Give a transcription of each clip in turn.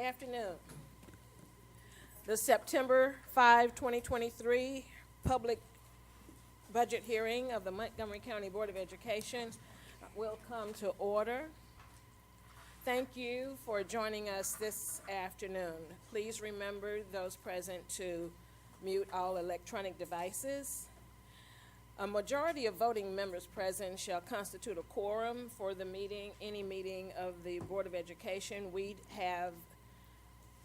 afternoon. The September 5, 2023 public budget hearing of the Montgomery County Board of Education will come to order. Thank you for joining us this afternoon. Please remember those present to mute all electronic devices. A majority of voting members present shall constitute a quorum for the meeting, any meeting of the Board of Education. We have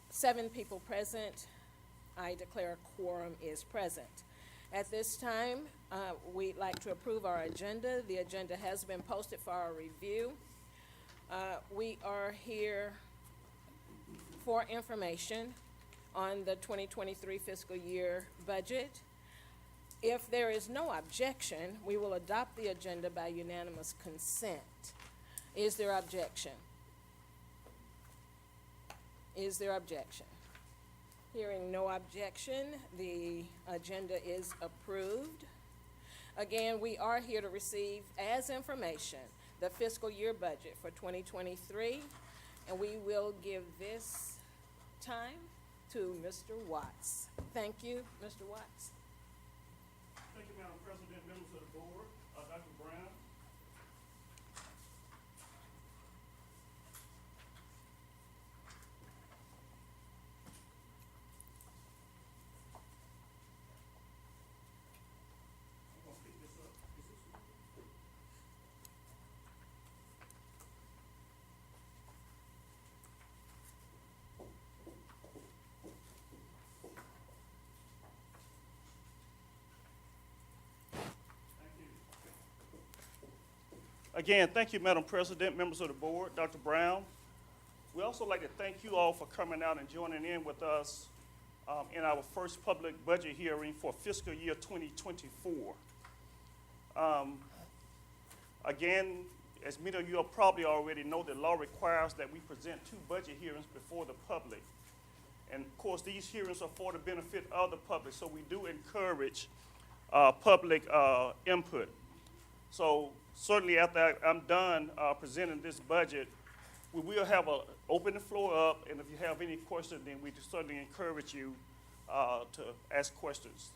7 people present. I declare a quorum is present. At this time, we'd like to approve our agenda. The agenda has been posted for our review. We are here for information on the 2023 fiscal year budget. If there is no objection, we will adopt the agenda by unanimous consent. Is there objection? Is there objection? Hearing no objection, the agenda is approved. Again, we are here to receive as information the fiscal year budget for 2023, and we will give this time to Mr. Watts. Thank you, Mr. Watts. Thank you, Madam President, members of the board, Dr. Brown. I'm gonna pick this up. Is this one? Again, thank you, Madam President, members of the board, Dr. Brown. We also like to thank you all for coming out and joining in with us in our first public budget hearing for fiscal year 2024. Again, as many of you probably already know, the law requires that we present 2 budget hearings before the public. And of course, these hearings are for the benefit of the public, so we do encourage public input. So certainly after I'm done presenting this budget, we will have open the floor up, and if you have any questions, then we certainly encourage you to ask questions.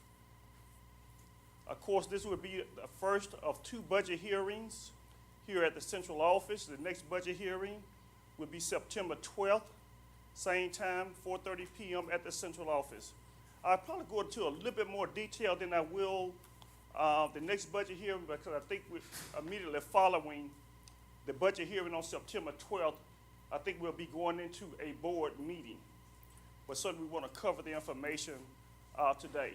Of course, this will be the first of 2 budget hearings here at the central office. The next budget hearing will be September 12th, same time, 4:30 p.m. at the central office. I'll probably go into a little bit more detail than I will the next budget hearing, because I think we're immediately following the budget hearing on September 12th, I think we'll be going into a board meeting. But certainly we want to cover the information today.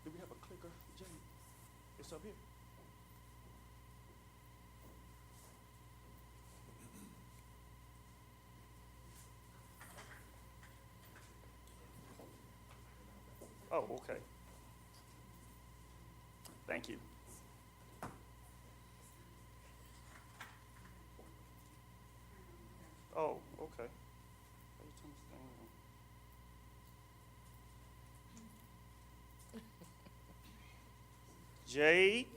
Do we have a clicker, Jamie? It's up here. Oh, okay. Thank you. Oh, okay. Jade.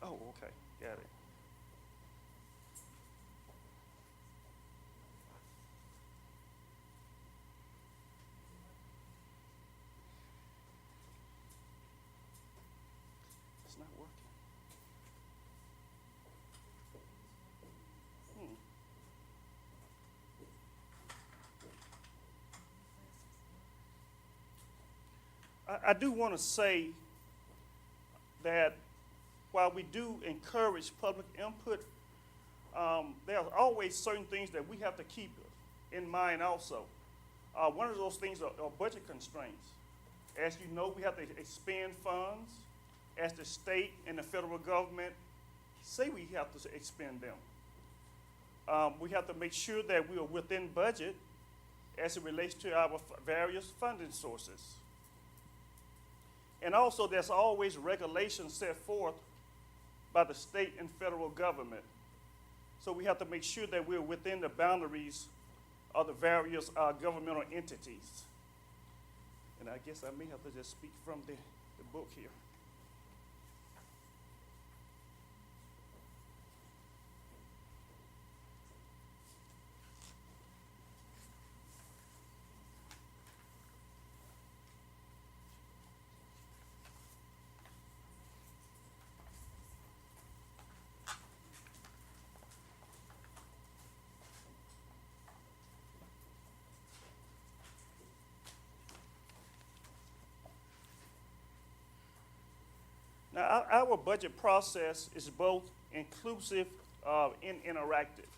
Oh, okay. Got it. It's not working. I do want to say that while we do encourage public input, there are always certain things that we have to keep in mind also. One of those things are budget constraints. As you know, we have to expend funds as the state and the federal government say we have to expend them. We have to make sure that we are within budget as it relates to our various funding sources. And also, there's always regulations set forth by the state and federal government. So we have to make sure that we're within the boundaries of the various governmental entities. And I guess I may have to just speak from the book here. Now, our budget process is both inclusive and interactive.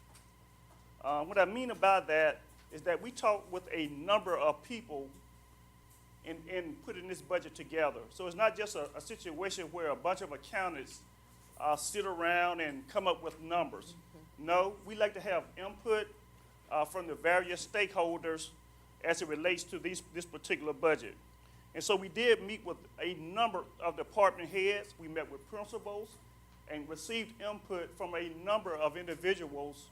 What I mean about that is that we talk with a number of people in putting this budget together. So it's not just a situation where a bunch of accountants sit around and come up with numbers. No, we like to have input from the various stakeholders as it relates to this particular budget. And so we did meet with a number of department heads. We met with principals and received input from a number of individuals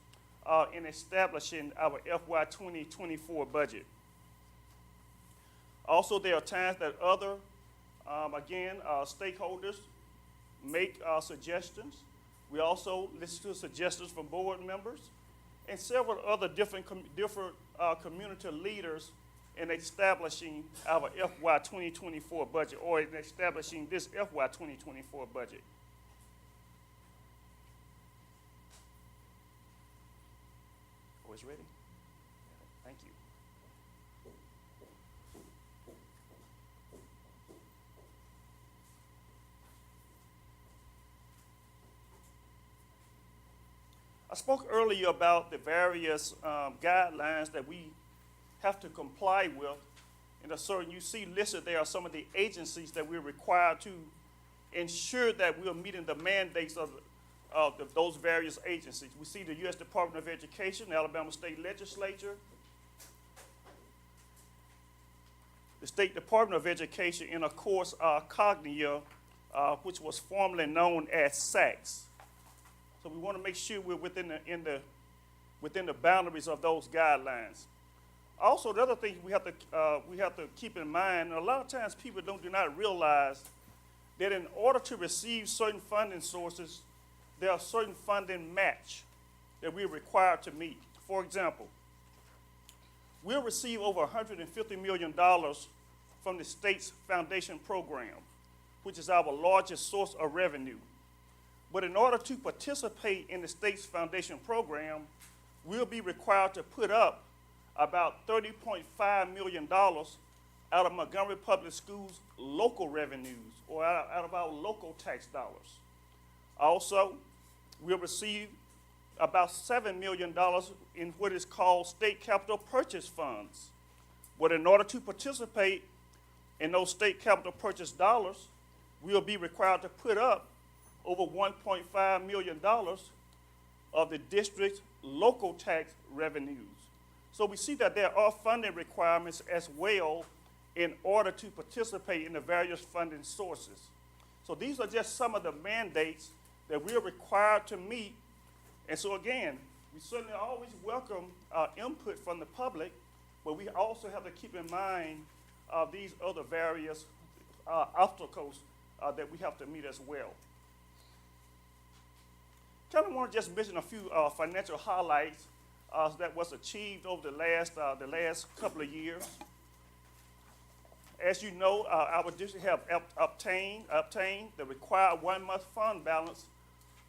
in establishing our FY 2024 budget. Also, there are times that other, stakeholders make suggestions. We also listen to suggestions from board members and several other different community leaders in establishing our FY 2024 budget, or in establishing this FY 2024 budget. Oh, it's ready? Thank you. I spoke earlier about the various guidelines that we have to comply with. And you see listed there are some of the agencies that we're required to ensure that we are meeting the mandates of those various agencies. We see the U.S. Department of Education, the Alabama State Legislature, the State Department of Education, and of course Cognia, which was formerly known as SACS. So we want to make sure we're within the boundaries of those guidelines. Also, the other thing we have to keep in mind, a lot of times people do not realize that in order to receive certain funding sources, there are certain funding match that we're required to meet. For example, we'll receive over $150 million from the state's foundation program, which is our largest source of revenue. But in order to participate in the state's foundation program, we'll be required to put up about $30.5 million out of Montgomery Public Schools' local revenues, or out of our local tax dollars. Also, we'll receive about $7 million in what is called state capital purchase funds. But in order to participate in those state capital purchase dollars, we'll be required to put up over $1.5 million of the district's local tax revenues. So we see that there are funding requirements as well in order to participate in the various funding sources. So these are just some of the mandates that we are required to meet. And so again, we certainly always welcome input from the public, but we also have to keep in mind these other various obstacles that we have to meet as well. Kind of want to just mention a few financial highlights that was achieved over the last couple of years. As you know, our district have obtained the required 1-month fund balance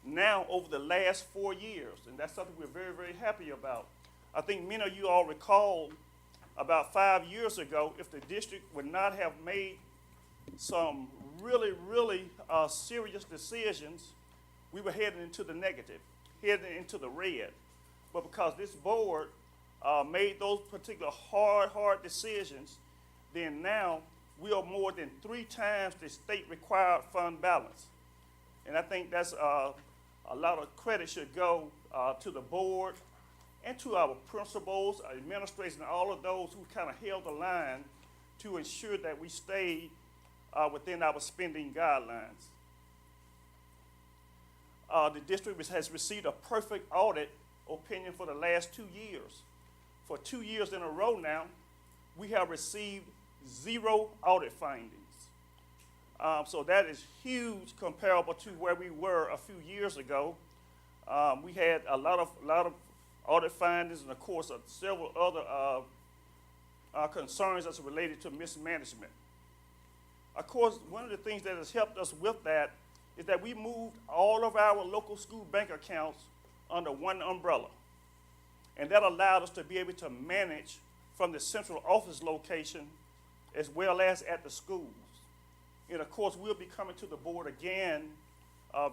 now over the last 4 years, and that's something we're very, very happy about. I think many of you all recall about 5 years ago, if the district would not have made some really, really serious decisions, we were heading into the negative, heading into the red. But because this board made those particular hard decisions, then now we are more than 3 times the state required fund balance. And I think that's a lot of credit should go to the board and to our principals, our administration, and all of those who kind of held the line to ensure that we stayed within our spending guidelines. The district has received a perfect audit opinion for the last 2 years. For 2 years in a row now, we have received 0 audit findings. So that is huge comparable to where we were a few years ago. We had a lot of audit findings, and of course several other concerns as related to mismanagement. Of course, one of the things that has helped us with that is that we moved all of our local school bank accounts under one umbrella. And that allowed us to be able to manage from the central office location as well as at the schools. And of course, we'll be coming to the board again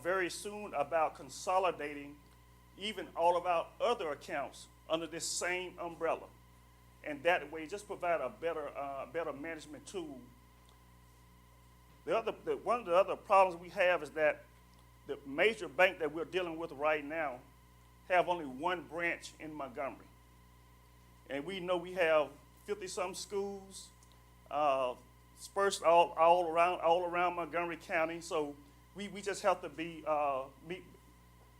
very soon about consolidating even all of our other accounts under this same umbrella. And that way, just provide a better management tool. One of the other problems we have is that the major bank that we're dealing with right now have only one branch in Montgomery. And we know we have 50-some schools dispersed all around Montgomery County. So we just have to be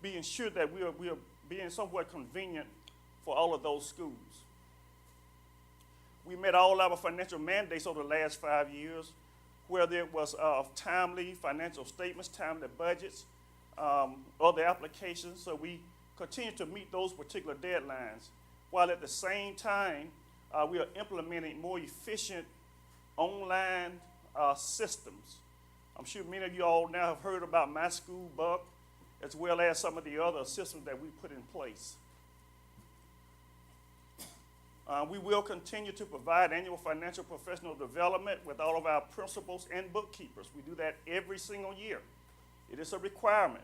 ensured that we are being somewhat convenient for all of those schools. We met all our financial mandates over the last 5 years, whether it was timely financial statements, timely budgets, other applications. So we continue to meet those particular deadlines, while at the same time, we are implementing more efficient online systems. I'm sure many of you all now have heard about My School Buck, as well as some of the other systems that we put in place. We will continue to provide annual financial professional development with all of our principals and bookkeepers. We do that every single year. It is a requirement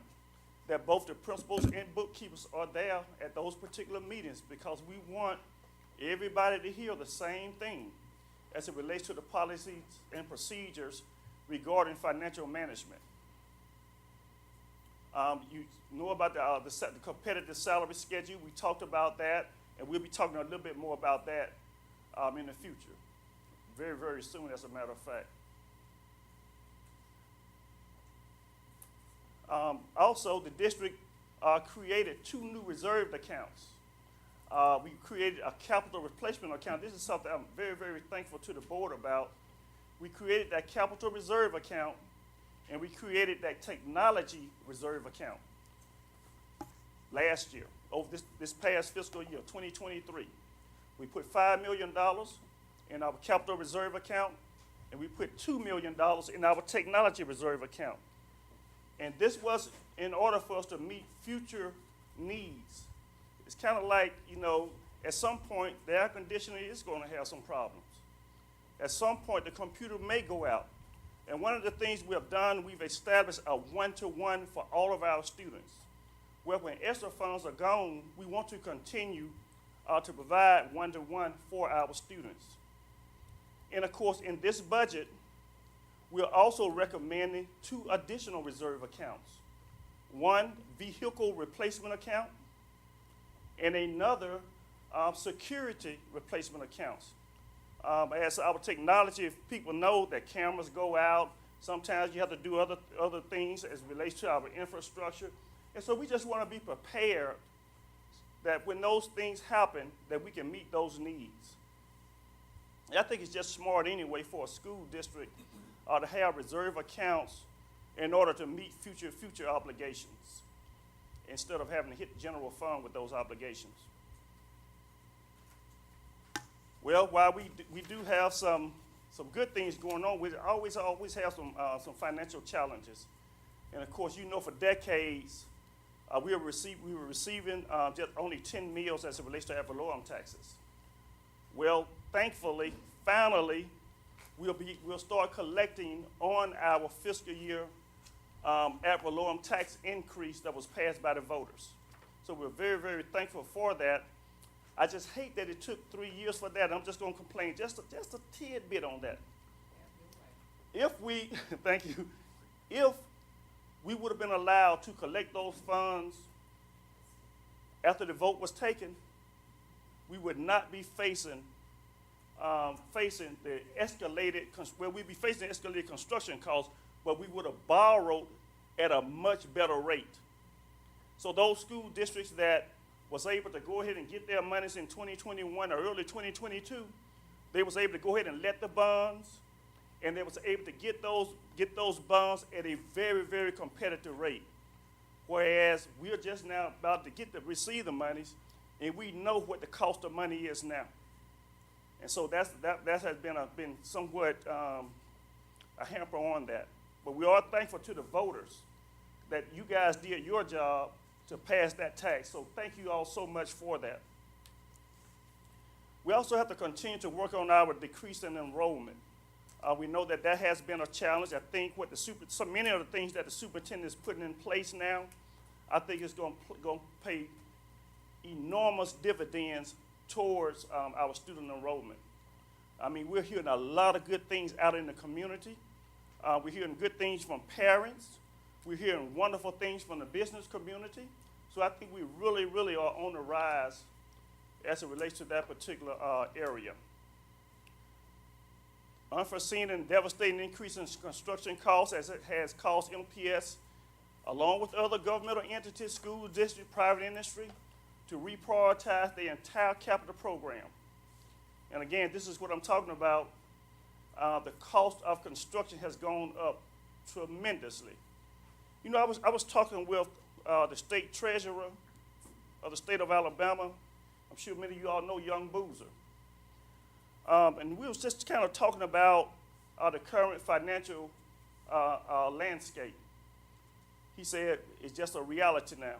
that both the principals and bookkeepers are there at those particular meetings, because we want everybody to hear the same thing as it relates to the policies and procedures regarding financial management. You know about the competitive salary schedule. We talked about that, and we'll be talking a little bit more about that in the future, very, very soon, as a matter of fact. Also, the district created 2 new reserved accounts. We created a capital replacement account. This is something I'm very, very thankful to the board about. We created that capital reserve account, and we created that technology reserve account last year, over this past fiscal year, 2023. We put $5 million in our capital reserve account, and we put $2 million in our technology reserve account. And this was in order for us to meet future needs. It's kind of like, at some point, the air conditioning is going to have some problems. At some point, the computer may go out. And one of the things we have done, we've established a one-to-one for all of our students, where when extra funds are gone, we want to continue to provide one-to-one for our students. And of course, in this budget, we're also recommending 2 additional reserve accounts. One vehicle replacement account, and another security replacement accounts. As our technology, if people know that cameras go out, sometimes you have to do other things as it relates to our infrastructure. And so we just want to be prepared that when those things happen, that we can meet those needs. And I think it's just smart anyway for a school district to have reserve accounts in order to meet future obligations, instead of having to hit the general fund with those obligations. Well, while we do have some good things going on, we always have some financial challenges. And of course, for decades, we were receiving just only 10 meals as it relates to ad valorem taxes. Well, thankfully, finally, we'll start collecting on our fiscal year ad valorem tax increase that was passed by the voters. So we're very, very thankful for that. I just hate that it took 3 years for that. I'm just going to complain just a tidbit on that. If we, thank you, if we would have been allowed to collect those funds after the vote was taken, we would not be facing the escalated, we'd be facing escalated construction costs, but we would have borrowed at a much better rate. So those school districts that was able to go ahead and get their monies in 2021 or early 2022, they was able to go ahead and let the bonds, and they was able to get those bonds at a very, very competitive rate. Whereas we're just now about to receive the monies, and we know what the cost of money is now. And so that has been somewhat a hamper on that. But we are thankful to the voters that you guys did your job to pass that tax. So thank you all so much for that. We also have to continue to work on our decrease in enrollment. We know that that has been a challenge. I think what so many of the things that the superintendent is putting in place now, I think is going to pay enormous dividends towards our student enrollment. I mean, we're hearing a lot of good things out in the community. We're hearing good things from parents. We're hearing wonderful things from the business community. So I think we really, really are on the rise as it relates to that particular area. Unforeseen and devastating increase in construction costs as it has caused MPS, along with other governmental entities, school district, private industry, to reprioritize their entire capital program. And again, this is what I'm talking about. The cost of construction has gone up tremendously. You know, I was talking with the state treasurer of the state of Alabama. I'm sure many of you all know Young Boozer. And we was just kind of talking about the current financial landscape. He said it's just a reality now.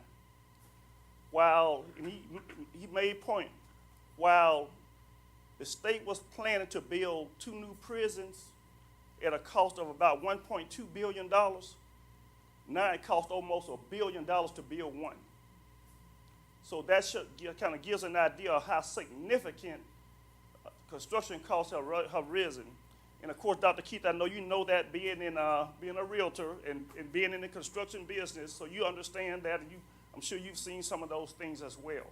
And he made a point, while the state was planning to build 2 new prisons at a cost of about $1.2 billion, now it costs almost $1 billion to build one. So that kind of gives an idea of how significant construction costs have risen. And of course, Dr. Keith, I know you know that being a realtor and being in the construction business, so you understand that, and I'm sure you've seen some of those things as well.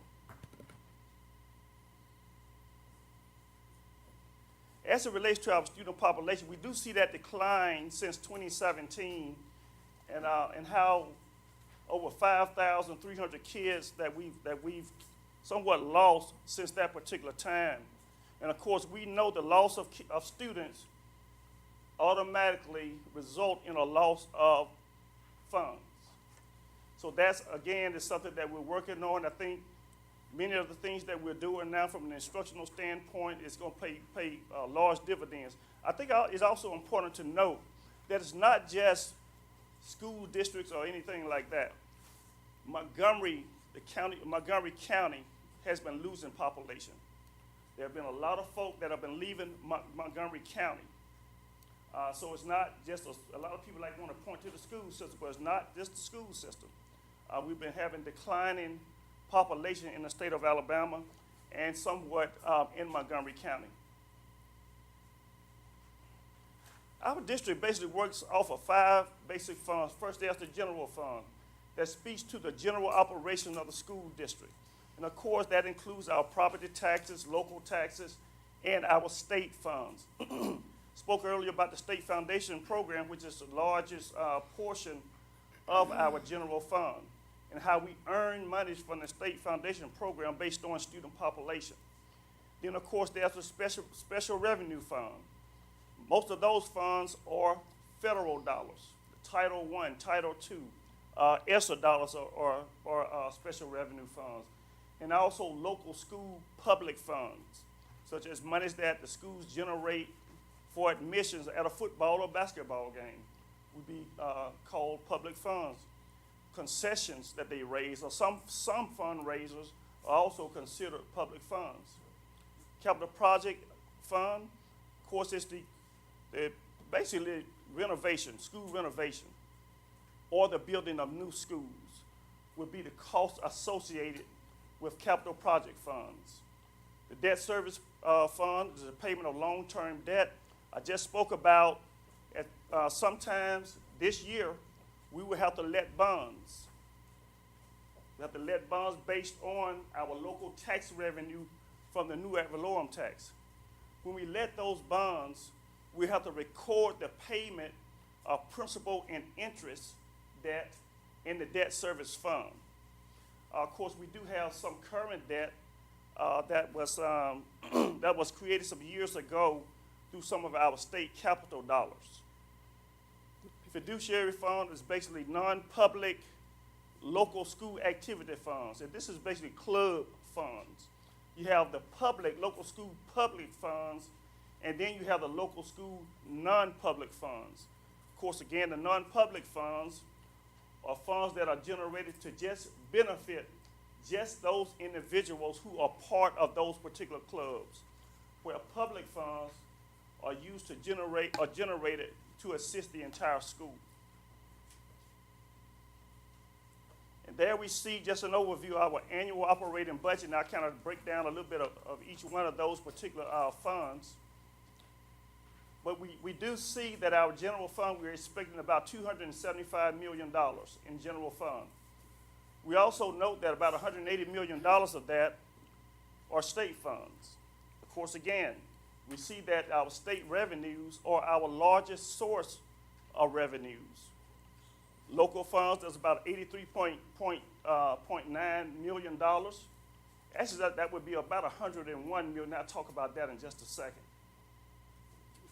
As it relates to our student population, we do see that decline since 2017, and how over 5,300 kids that we've somewhat lost since that particular time. And of course, we know the loss of students automatically result in a loss of funds. So that's, again, is something that we're working on. I think many of the things that we're doing now from an instructional standpoint is going to pay large dividends. I think it's also important to note that it's not just school districts or anything like that. Montgomery County has been losing population. There have been a lot of folk that have been leaving Montgomery County. So it's not just a lot of people want to point to the school system, but it's not just the school system. We've been having declining population in the state of Alabama and somewhat in Montgomery County. Our district basically works off of 5 basic funds. First, there's the general fund that speaks to the general operation of the school district. And of course, that includes our property taxes, local taxes, and our state funds. Spoke earlier about the state foundation program, which is the largest portion of our general fund, and how we earn monies from the state foundation program based on student population. Then, of course, there's a special revenue fund. Most of those funds are federal dollars, Title I, Title II, ESSER dollars or special revenue funds, and also local school public funds, such as monies that the schools generate for admissions at a football or basketball game would be called public funds. Concessions that they raise, or some fundraisers are also considered public funds. Capital project fund, of course, it's basically renovation, school renovation, or the building of new schools would be the cost associated with capital project funds. The debt service fund is a payment of long-term debt. I just spoke about sometimes this year we will have to let bonds. We have to let bonds based on our local tax revenue from the new ad valorem tax. When we let those bonds, we have to record the payment of principal and interest debt in the debt service fund. Of course, we do have some current debt that was created some years ago through some of our state capital dollars. Fiduciary fund is basically non-public local school activity funds, and this is basically club funds. You have the local school public funds, and then you have the local school non-public funds. Of course, again, the non-public funds are funds that are generated to just benefit just those individuals who are part of those particular clubs, where public funds are used to generate or generated to assist the entire school. And there we see just an overview of our annual operating budget, and I kind of break down a little bit of each one of those particular funds. But we do see that our general fund, we're expecting about $275 million in general fund. We also note that about $180 million of that are state funds. Of course, again, we see that our state revenues are our largest source of revenues. Local funds, that's about $83.9 million. Actually, that would be about $101 million. I'll talk about that in just a second.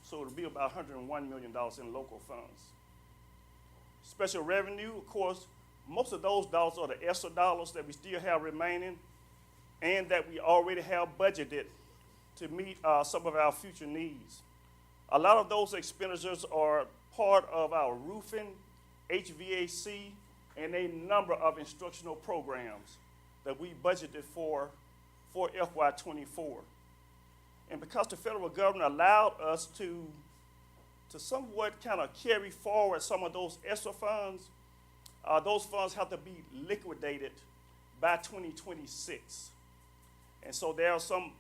So it'll be about $101 million in local funds. Special revenue, of course, most of those dollars are the ESSER dollars that we still have remaining and that we already have budgeted to meet some of our future needs. A lot of those expenditures are part of our roofing, HVAC, and a number of instructional programs that we budgeted for FY24. And because the federal government allowed us to somewhat kind of carry forward some of those ESSER funds, those funds have to be liquidated by 2026. And so there are some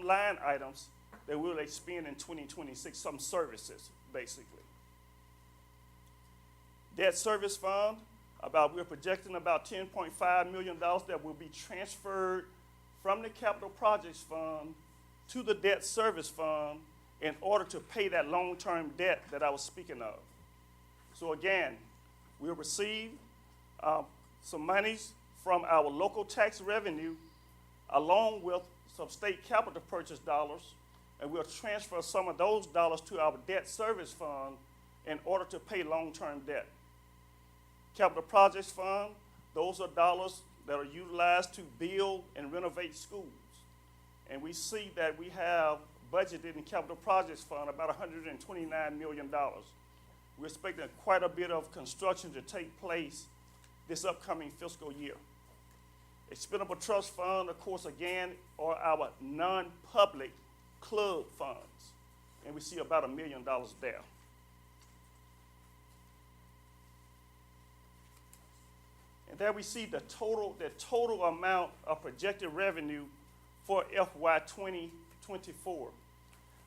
line items that we'll expend in 2026, some services, basically. Debt service fund, we're projecting about $10.5 million that will be transferred from the capital projects fund to the debt service fund in order to pay that long-term debt that I was speaking of. So again, we'll receive some monies from our local tax revenue along with some state capital purchase dollars, and we'll transfer some of those dollars to our debt service fund in order to pay long-term debt. Capital projects fund, those are dollars that are utilized to build and renovate schools. And we see that we have budgeted in capital projects fund about $129 million. We're expecting quite a bit of construction to take place this upcoming fiscal year. Expendable trust fund, of course, again, are our non-public club funds. And we see about $1 million there. And there we see the total amount of projected revenue for FY 2024.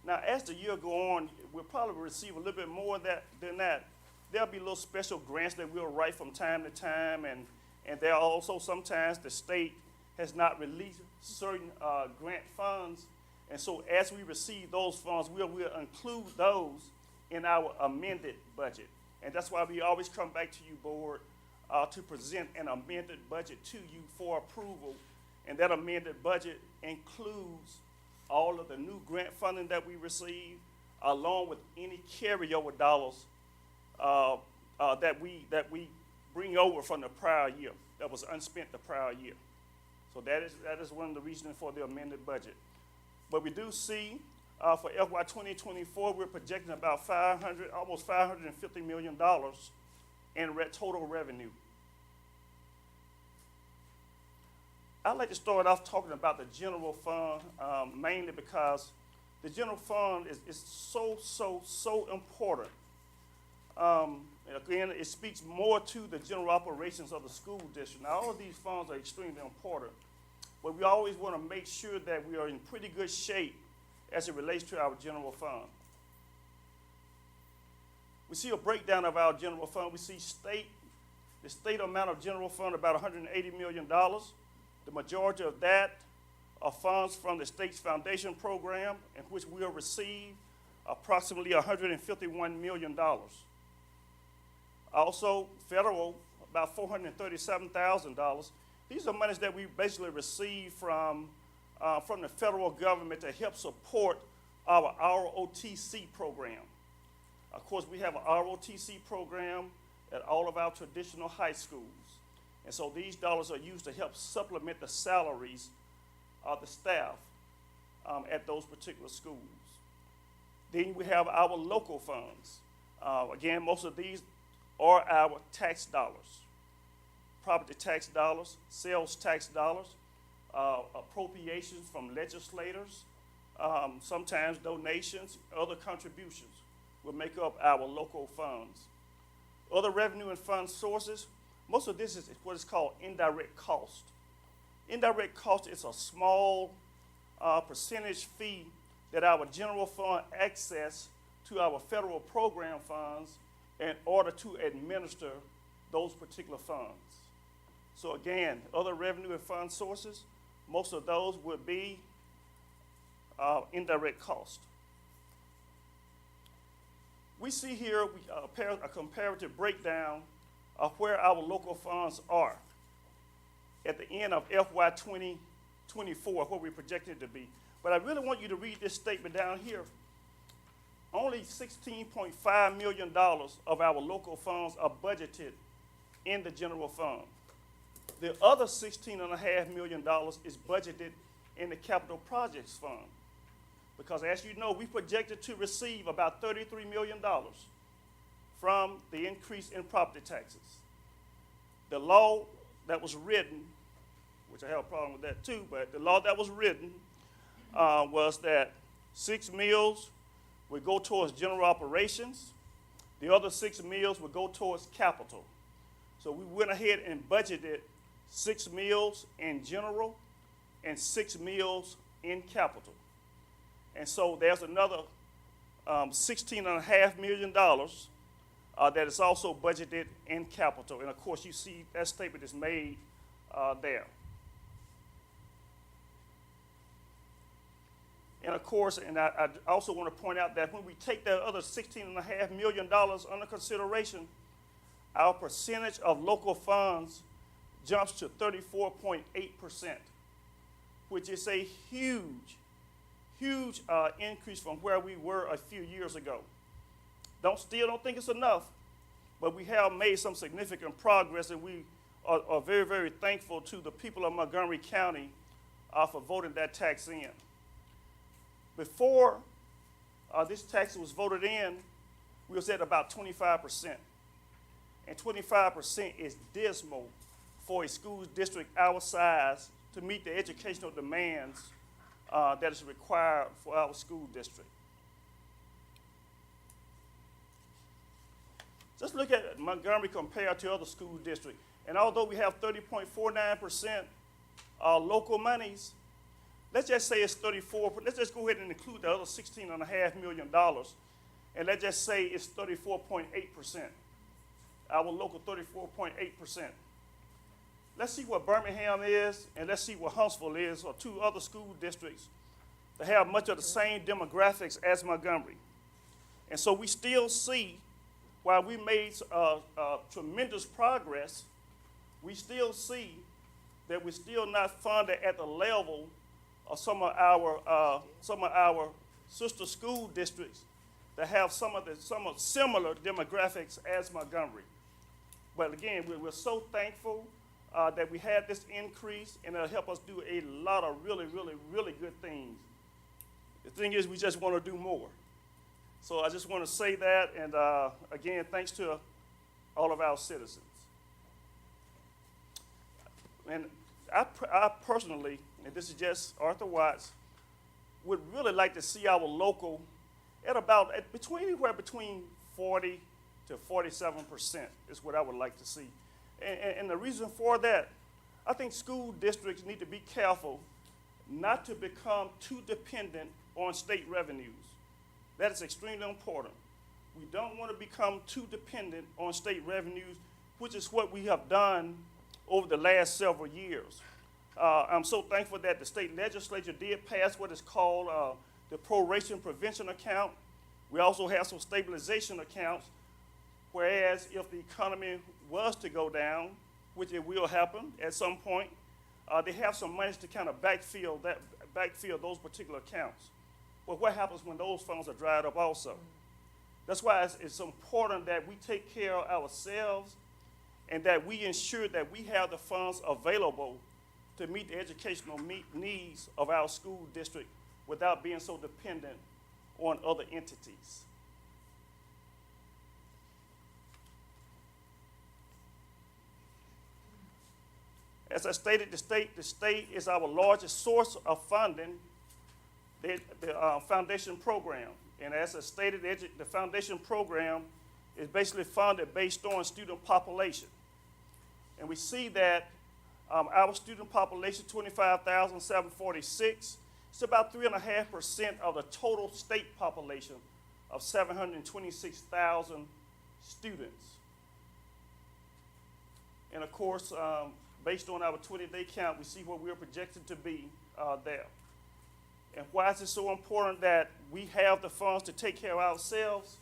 Now, as the year go on, we'll probably receive a little bit more than that. There'll be little special grants that we'll write from time to time, and there are also sometimes the state has not released certain grant funds. And so as we receive those funds, we'll include those in our amended budget. And that's why we always come back to you, board, to present an amended budget to you for approval. And that amended budget includes all of the new grant funding that we receive, along with any carryover dollars that we bring over from the prior year that was unspent the prior year. So that is one of the reasons for the amended budget. But we do see for FY 2024, we're projecting about almost $550 million in total revenue. I'd like to start off talking about the general fund, mainly because the general fund is so important. Again, it speaks more to the general operations of the school district. Now, all of these funds are extremely important, but we always want to make sure that we are in pretty good shape as it relates to our general fund. We see a breakdown of our general fund. We see the state amount of general fund about $180 million. The majority of that are funds from the state's foundation program, in which we'll receive approximately $151 million. Also, federal, about $437,000. These are monies that we basically receive from the federal government to help support our ROTC program. Of course, we have an ROTC program at all of our traditional high schools. And so these dollars are used to help supplement the salaries of the staff at those particular schools. Then we have our local funds. Again, most of these are our tax dollars. Property tax dollars, sales tax dollars, appropriations from legislators, Sometimes donations, other contributions will make up our local funds. Other revenue and fund sources, most of this is what is called indirect cost. Indirect cost is a small percentage fee that our general fund access to our federal program funds in order to administer those particular funds. So again, other revenue and fund sources, most of those would be indirect cost. We see here a comparative breakdown of where our local funds are at the end of FY 2024, what we're projected to be. But I really want you to read this statement down here. Only $16.5 million of our local funds are budgeted in the general fund. The other $16.5 million is budgeted in the capital projects fund. Because as you know, we projected to receive about $33 million from the increase in property taxes. The law that was written, which I have a problem with that too, but the law that was written was that 6 mills would go towards general operations. The other 6 mills would go towards capital. So we went ahead and budgeted 6 mills in general and 6 mills in capital. And so there's another $16.5 million that is also budgeted in capital. And of course, you see that statement is made there. And of course, and I also want to point out that when we take that other $16.5 million under consideration, our percentage of local funds jumps to 34.8%, which is a huge increase from where we were a few years ago. Still don't think it's enough, but we have made some significant progress, and we are very, very thankful to the people of Montgomery County for voting that tax in. Before this tax was voted in, we was at about 25%. And 25% is dismal for a school district our size to meet the educational demands that is required for our school district. Just look at Montgomery compared to other school districts. And although we have 30.49% local monies, let's just say it's 34. Let's just go ahead and include the other $16.5 million. And let's just say it's 34.8%. Our local 34.8%. Let's see what Birmingham is, and let's see what Huntsville is, or 2 other school districts that have much of the same demographics as Montgomery. And so we still see, while we made tremendous progress, we still see that we're still not funded at the level of some of our sister school districts that have some of similar demographics as Montgomery. But again, we're so thankful that we had this increase, and it'll help us do a lot of really, really, really good things. The thing is, we just want to do more. So I just want to say that, and again, thanks to all of our citizens. And I personally, and this is just Arthur Watts, would really like to see our local at between 40 to 47% is what I would like to see. And the reason for that, I think school districts need to be careful not to become too dependent on state revenues. That is extremely important. We don't want to become too dependent on state revenues, which is what we have done over the last several years. I'm so thankful that the state legislature did pass what is called the proration prevention account. We also have some stabilization accounts, whereas if the economy was to go down, which it will happen at some point, they have some money to kind of backfill those particular accounts. But what happens when those funds are dried up also? That's why it's important that we take care of ourselves and that we ensure that we have the funds available to meet the educational needs of our school district without being so dependent on other entities. As I stated, the state is our largest source of funding the foundation program. And as I stated, the foundation program is basically funded based on student population. And we see that our student population, 25,746, it's about 3.5% of the total state population of 726,000 students. And of course, based on our 20-day count, we see where we're projected to be there. And why is it so important that we have the funds to take care of ourselves?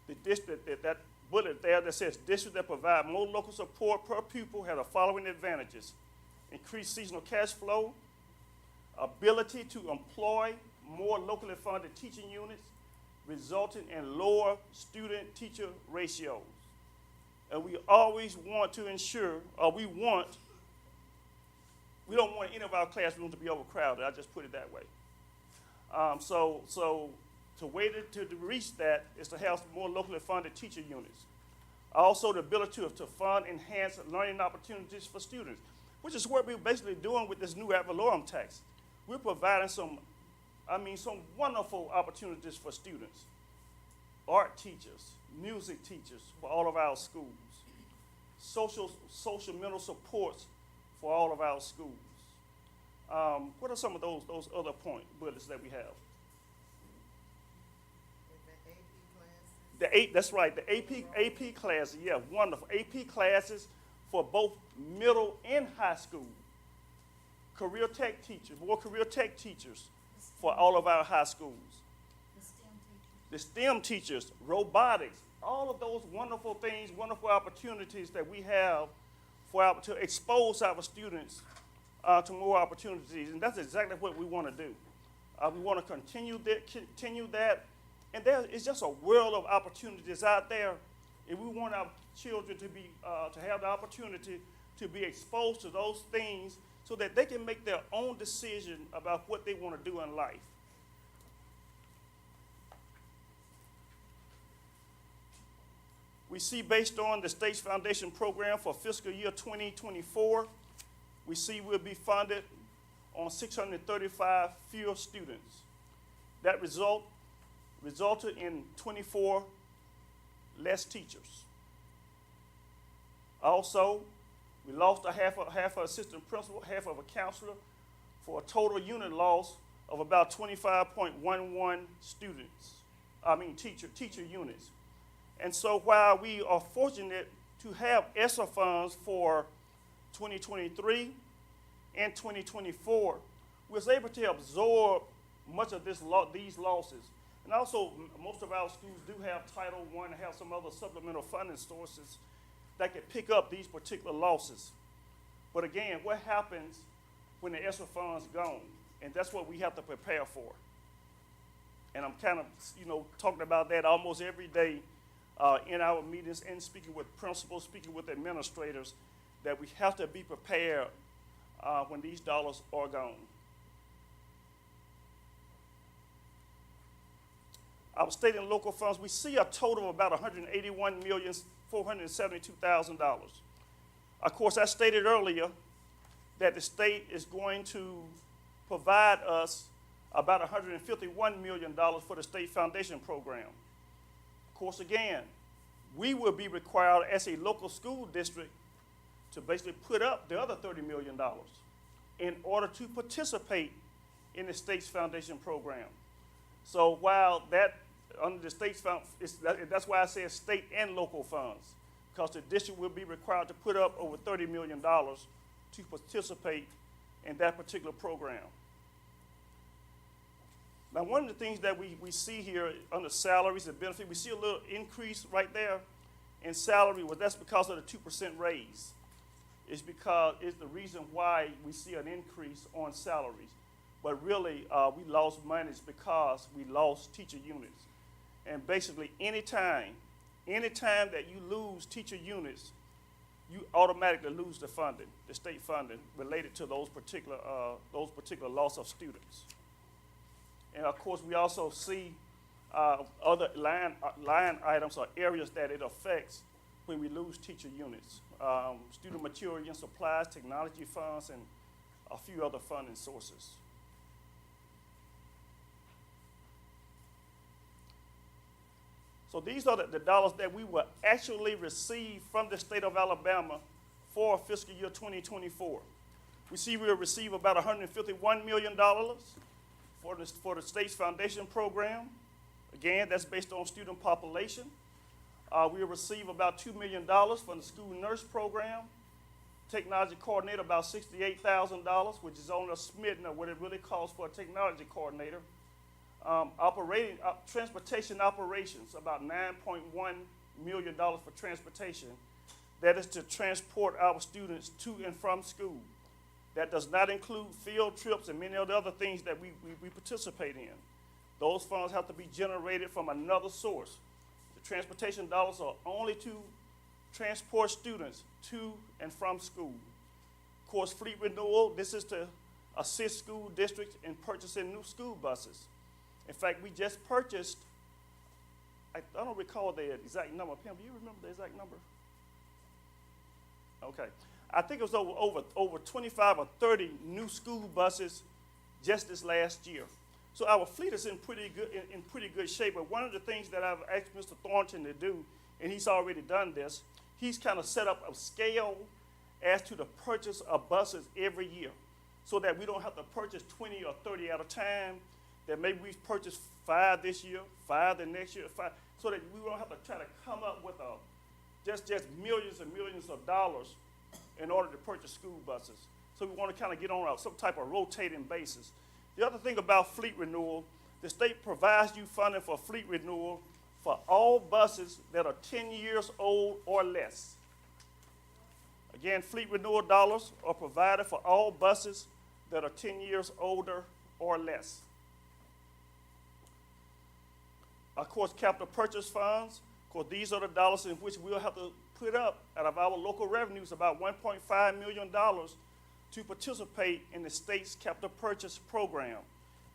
The district, that bullet there that says districts that provide more local support per pupil have the following advantages: increased seasonal cash flow, ability to employ more locally funded teaching units, resulting in lower student-teacher ratios. And we always want to ensure, we don't want any of our classrooms to be overcrowded. I just put it that way. So the way to reach that is to have more locally funded teacher units. Also, the ability to fund enhanced learning opportunities for students, which is what we're basically doing with this new ad valorem tax. We're providing some wonderful opportunities for students, art teachers, music teachers for all of our schools, social mental supports for all of our schools. What are some of those other bullets that we have? That's right, the AP classes, yeah, wonderful. AP classes for both middle and high school. Career tech teachers, more career tech teachers for all of our high schools. The STEM teachers, robotics, all of those wonderful things, wonderful opportunities that we have to expose our students to more opportunities. And that's exactly what we want to do. We want to continue that. And there is just a world of opportunities out there. And we want our children to have the opportunity to be exposed to those things so that they can make their own decision about what they want to do in life. We see, based on the state's foundation program for fiscal year 2024, we see we'll be funded on 635 fewer students. That resulted in 24 less teachers. Also, we lost half of assistant principal, half of a counselor, for a total unit loss of about 25.11 teacher units. And so while we are fortunate to have ESSER funds for 2023 and 2024, we was able to absorb much of these losses. And also, most of our schools do have Title I and have some other supplemental funding sources that can pick up these particular losses. But again, what happens when the ESSER fund's gone? And that's what we have to prepare for. And I'm kind of, talking about that almost every day in our meetings and speaking with principals, speaking with administrators, that we have to be prepared when these dollars are gone. Our state and local funds, we see a total of about $181,472,000. Of course, I stated earlier that the state is going to provide us about $151 million for the state foundation program. Of course, again, we will be required as a local school district to basically put up the other $30 million in order to participate in the state's foundation program. So while that, under the state's fund, that's why I say state and local funds, because the district will be required to put up over $30 million to participate in that particular program. Now, one of the things that we see here under salaries and benefits, we see a little increase right there in salary. Well, that's because of the 2% raise. It's the reason why we see an increase on salaries. But really, we lost money is because we lost teacher units. And basically, anytime that you lose teacher units, you automatically lose the funding, the state funding related to those particular loss of students. And of course, we also see other line items or areas that it affects when we lose teacher units. Student material and supplies, technology funds, and a few other funding sources. So these are the dollars that we will actually receive from the state of Alabama for fiscal year 2024. We see we'll receive about $151 million for the state's foundation program. Again, that's based on student population. We'll receive about $2 million from the school nurse program. Technology coordinator, about $68,000, which is only a smidgen of what it really costs for a technology coordinator. Transportation operations, about $9.1 million for transportation. That is to transport our students to and from school. That does not include field trips and many of the other things that we participate in. Those funds have to be generated from another source. The transportation dollars are only to transport students to and from school. Of course, fleet renewal, this is to assist school districts in purchasing new school buses. In fact, we just purchased, I don't recall the exact number. Pam, do you remember the exact number? Okay. I think it was over 25 or 30 new school buses just this last year. So our fleet is in pretty good shape. But one of the things that I've asked Mr. Thornton to do, and he's already done this, he's kind of set up a scale as to the purchase of buses every year, so that we don't have to purchase 20 or 30 at a time. That maybe we purchase 5 this year, 5 the next year, 5, so that we don't have to try to come up with just millions and millions of dollars in order to purchase school buses. So we want to kind of get on some type of rotating basis. The other thing about fleet renewal, the state provides you funding for fleet renewal for all buses that are 10 years old or less. Again, fleet renewal dollars are provided for all buses that are 10 years older or less. Of course, capital purchase funds, of course, these are the dollars in which we'll have to put up out of our local revenues, about $1.5 million to participate in the state's capital purchase program.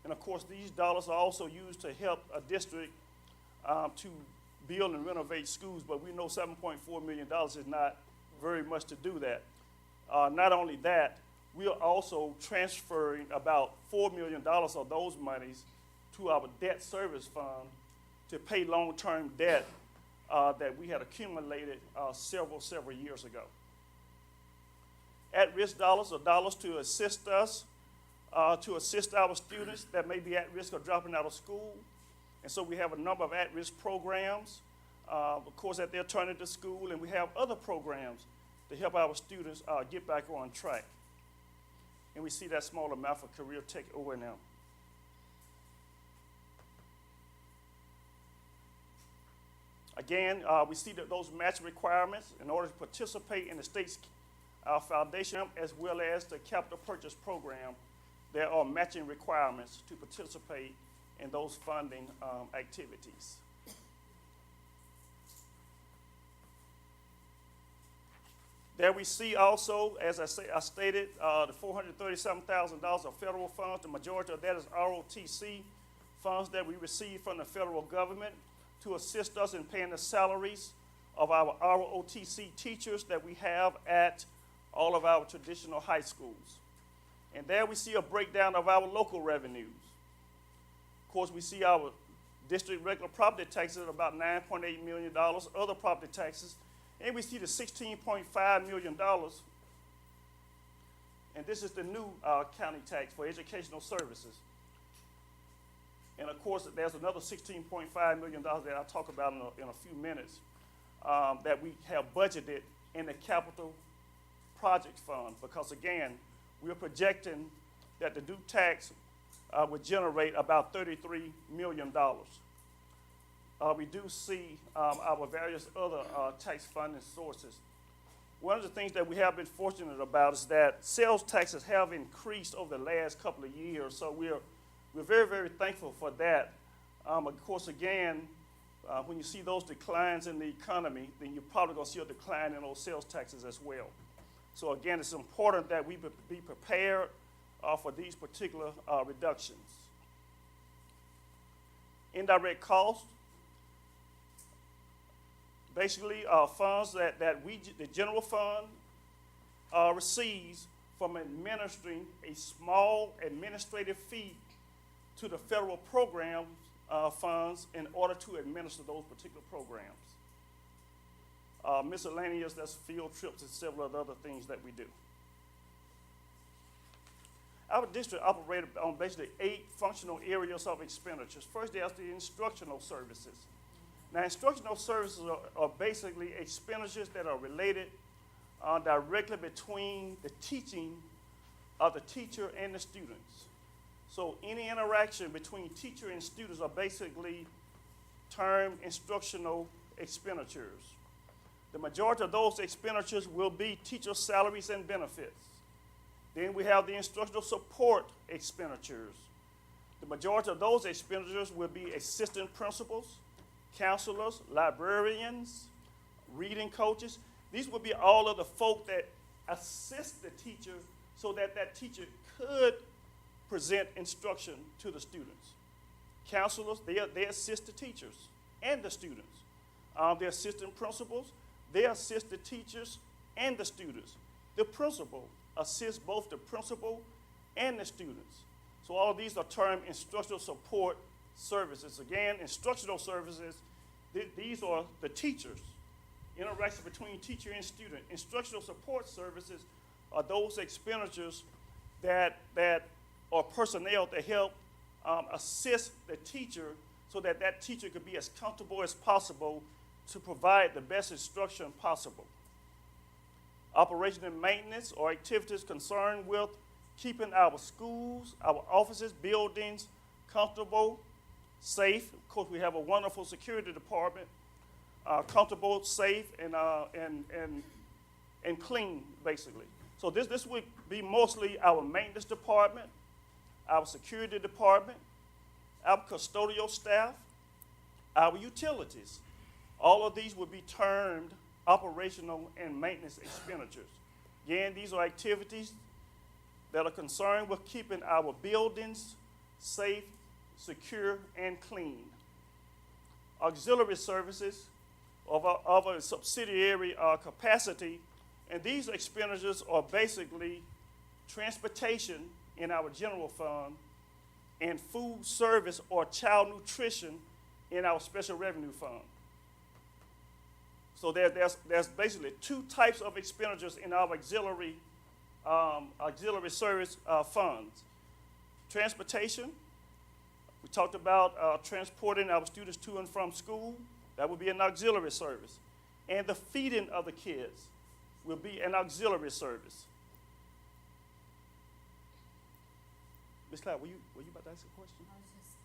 And of course, these dollars are also used to help a district to build and renovate schools, but we know $7.4 million is not very much to do that. Not only that, we are also transferring about $4 million of those monies to our debt service fund to pay long-term debt that we had accumulated several years ago. At-risk dollars are dollars to assist us, to assist our students that may be at risk of dropping out of school. And so we have a number of at-risk programs, of course, at their turning to school, and we have other programs to help our students get back on track. And we see that small amount for career tech O&M. Again, we see that those match requirements in order to participate in the state's foundation as well as the capital purchase program, there are matching requirements to participate in those funding activities. There we see also, as I stated, the $437,000 of federal funds. The majority of that is ROTC funds that we receive from the federal government to assist us in paying the salaries of our ROTC teachers that we have at all of our traditional high schools. And there we see a breakdown of our local revenues. Of course, we see our district regular property taxes at about $9.8 million, other property taxes, and we see the $16.5 million. And this is the new county tax for educational services. And of course, there's another $16.5 million that I'll talk about in a few minutes that we have budgeted in the capital project fund, because again, we're projecting that the new tax would generate about $33 million. We do see our various other tax funding sources. One of the things that we have been fortunate about is that sales taxes have increased over the last couple of years, so we're very, very thankful for that. Of course, again, when you see those declines in the economy, then you're probably going to see a decline in those sales taxes as well. So again, it's important that we be prepared for these particular reductions. Indirect costs, basically funds that the general fund receives from administering a small administrative fee to the federal programs funds in order to administer those particular programs. Miscellaneous, that's field trips and several other things that we do. Our district operated on basically 8 functional areas of expenditures. First, there's the instructional services. Now, instructional services are basically expenditures that are related directly between the teaching of the teacher and the students. So any interaction between teacher and students are basically termed instructional expenditures. The majority of those expenditures will be teacher salaries and benefits. Then we have the instructional support expenditures. The majority of those expenditures will be assistant principals, counselors, librarians, reading coaches. These will be all of the folk that assist the teacher so that that teacher could present instruction to the students. Counselors, they assist the teachers and the students. The assistant principals, they assist the teachers and the students. The principal assists both the principal and the students. So all of these are termed instructional support services. Again, instructional services, these are the teachers, interaction between teacher and student. Instructional support services are those expenditures that are personnel to help assist the teacher so that that teacher could be as comfortable as possible to provide the best instruction possible. Operation and maintenance are activities concerned with keeping our schools, our offices, buildings comfortable, safe. Of course, we have a wonderful security department, comfortable, safe, and clean, basically. So this would be mostly our maintenance department, our security department, our custodial staff, our utilities. All of these would be termed operational and maintenance expenditures. Again, these are activities that are concerned with keeping our buildings safe, secure, and clean. Auxiliary services of a subsidiary capacity, and these expenditures are basically transportation in our general fund and food service or child nutrition in our special revenue fund. So there's basically 2 types of expenditures in our auxiliary service funds. Transportation, we talked about transporting our students to and from school. That would be an auxiliary service. And the feeding of the kids will be an auxiliary service. Ms. Cloud, were you about to ask a question? I was just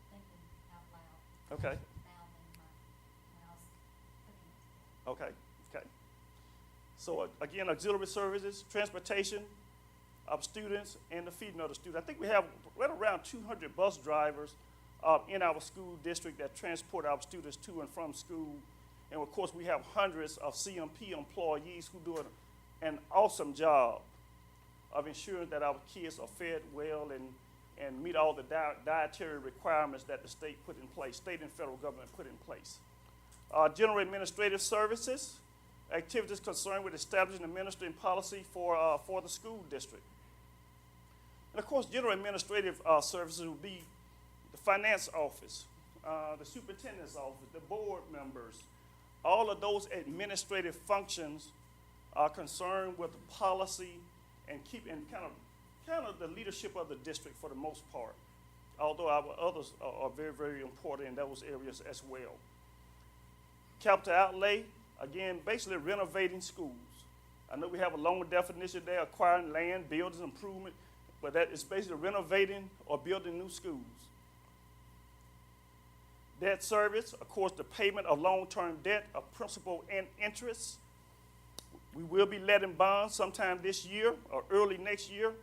thinking out loud. Okay. When I was putting it together. Okay. So again, auxiliary services, transportation of students, and the feeding of the students. I think we have right around 200 bus drivers in our school district that transport our students to and from school. And of course, we have hundreds of CMP employees who do an awesome job of ensuring that our kids are fed well and meet all the dietary requirements that the state put in place, state and federal government put in place. General administrative services, activities concerned with establishing and administering policy for the school district. And of course, general administrative services would be the finance office, the superintendent's office, the board members. All of those administrative functions are concerned with the policy and kind of the leadership of the district for the most part, although our others are very, very important in those areas as well. Capital outlay, again, basically renovating schools. I know we have a longer definition there, acquiring land, buildings, improvement, but that is basically renovating or building new schools. Debt service, of course, the payment of long-term debt of principal and interest. We will be letting bonds sometime this year or early next year,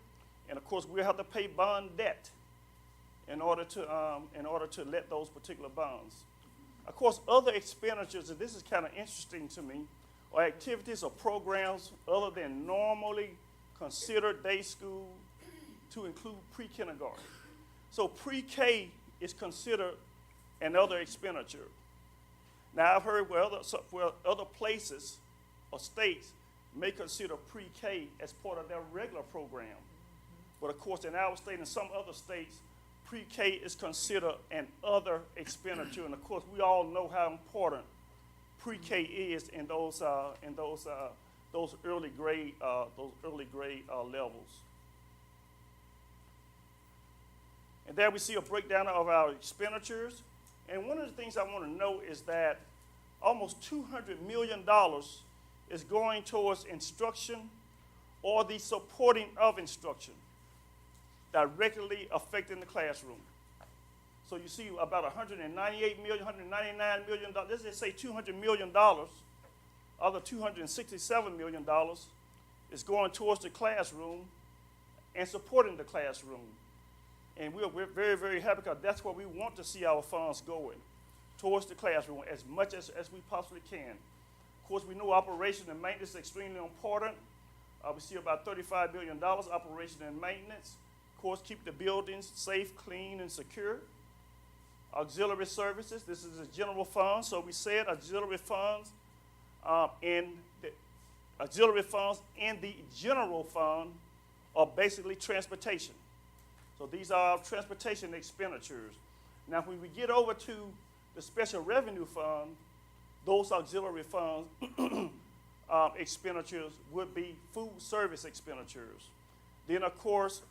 and of course we'll have to pay bond debt in order to let those particular bonds. Of course, other expenditures, and this is kind of interesting to me, are activities or programs other than normally considered day school to include pre-kindergarten. So pre-K is considered another expenditure. Now I've heard where other places or states may consider pre-K as part of their regular program. But of course, in our state and some other states, pre-K is considered an other expenditure, and of course, we all know how important pre-K is in those early grade levels. And there we see a breakdown of our expenditures. And one of the things I want to note is that almost $200 million is going towards instruction or the supporting of instruction, directly affecting the classroom. So you see about $198 million, $199 million. Let's just say $200 million. Other $267 million is going towards the classroom and supporting the classroom. And we're very, very happy because that's where we want to see our funds going, towards the classroom as much as we possibly can. Of course, we know operation and maintenance is extremely important. We see about $35 billion operation and maintenance. Of course, keep the buildings safe, clean, and secure. Auxiliary services, this is a general fund. So we said auxiliary funds and the general fund are basically transportation. So these are transportation expenditures. Now, when we get over to the special revenue fund, those auxiliary funds expenditures would be food service expenditures. Then, of course,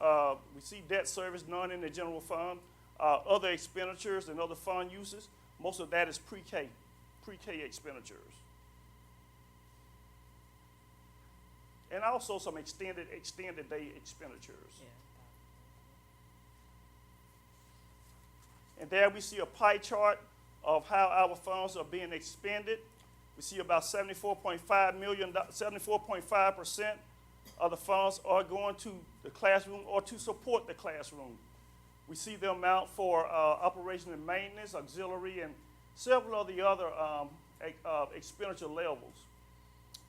we see debt service, none in the general fund. Other expenditures and other fund uses, most of that is pre-K expenditures. And also some extended day expenditures. Yeah. And there we see a pie chart of how our funds are being expended. We see about 74.5% of the funds are going to the classroom or to support the classroom. We see the amount for operation and maintenance, auxiliary, and several of the other expenditure levels.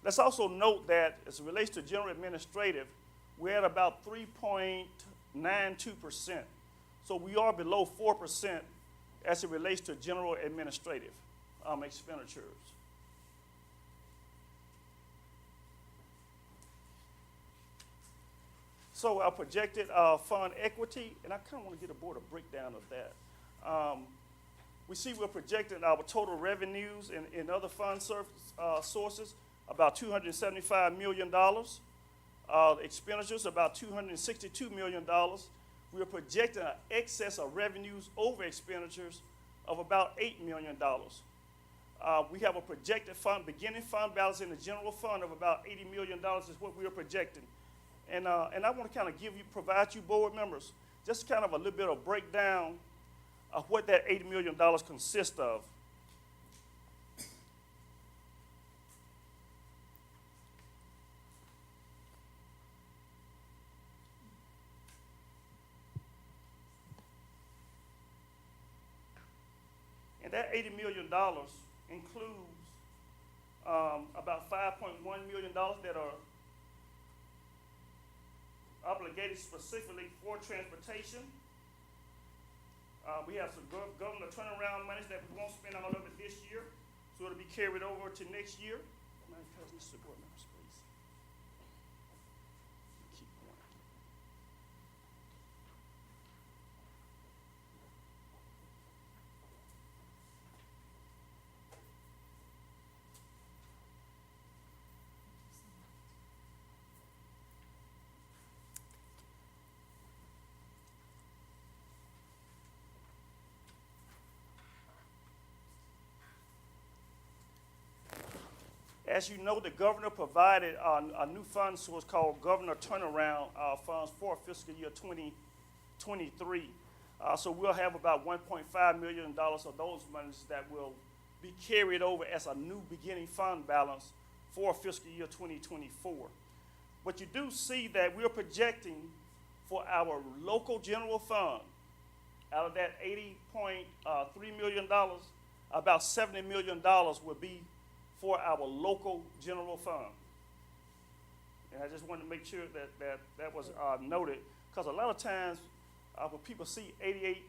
Let's also note that as it relates to general administrative, we're at about 3.92%. So we are below 4% as it relates to general administrative expenditures. So our projected fund equity, and I kind of want to get aboard a breakdown of that. We see we're projecting our total revenues in other fund sources about $275 million. Expenditures about $262 million. We are projecting an excess of revenues over expenditures of about $8 million. We have a projected beginning fund balance in the general fund of about $80 million is what we are projecting. And I want to kind of provide you board members just kind of a little bit of breakdown of what that $80 million consists of. And that $80 million includes about $5.1 million that are obligated specifically for transportation. We have some government turnaround monies that we won't spend all of it this year, so it'll be carried over to next year. Mind passing this to board members, please. Keep going. As you know, the governor provided a new fund source called Governor Turnaround Funds for fiscal year 2023. So we'll have about $1.5 million of those monies that will be carried over as a new beginning fund balance for fiscal year 2024. But you do see that we're projecting for our local general fund, out of that $80.3 million, about $70 million will be for our local general fund. And I just wanted to make sure that was noted, because a lot of times when people see $80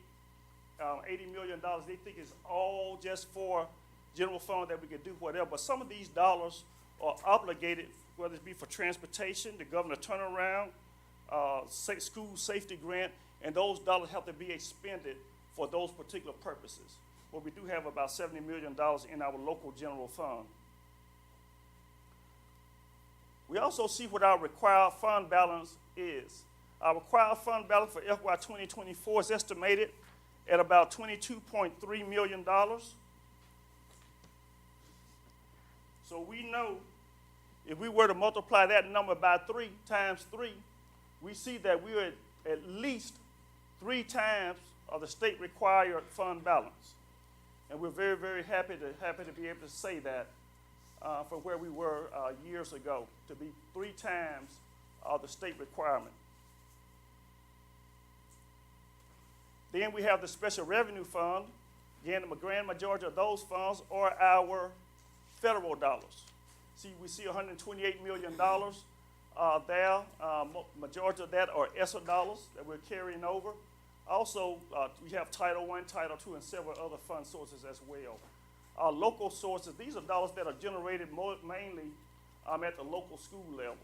million, they think it's all just for general fund that we can do whatever. But some of these dollars are obligated, whether it be for transportation, the governor turnaround, school safety grant, and those dollars have to be expended for those particular purposes. But we do have about $70 million in our local general fund. We also see what our required fund balance is. Our required fund balance for FY 2024 is estimated at about $22.3 million. So we know if we were to multiply that number by 3 times 3, we see that we're at least 3 times of the state required fund balance. And we're very, very happy to be able to say that from where we were years ago, to be 3 times the state requirement. Then we have the special revenue fund. Again, the grand majority of those funds are our federal dollars. See, we see $128 million there. Majority of that are ESSER dollars that we're carrying over. Also, we have Title I, Title II, and several other fund sources as well. Local sources, these are dollars that are generated mainly at the local school level,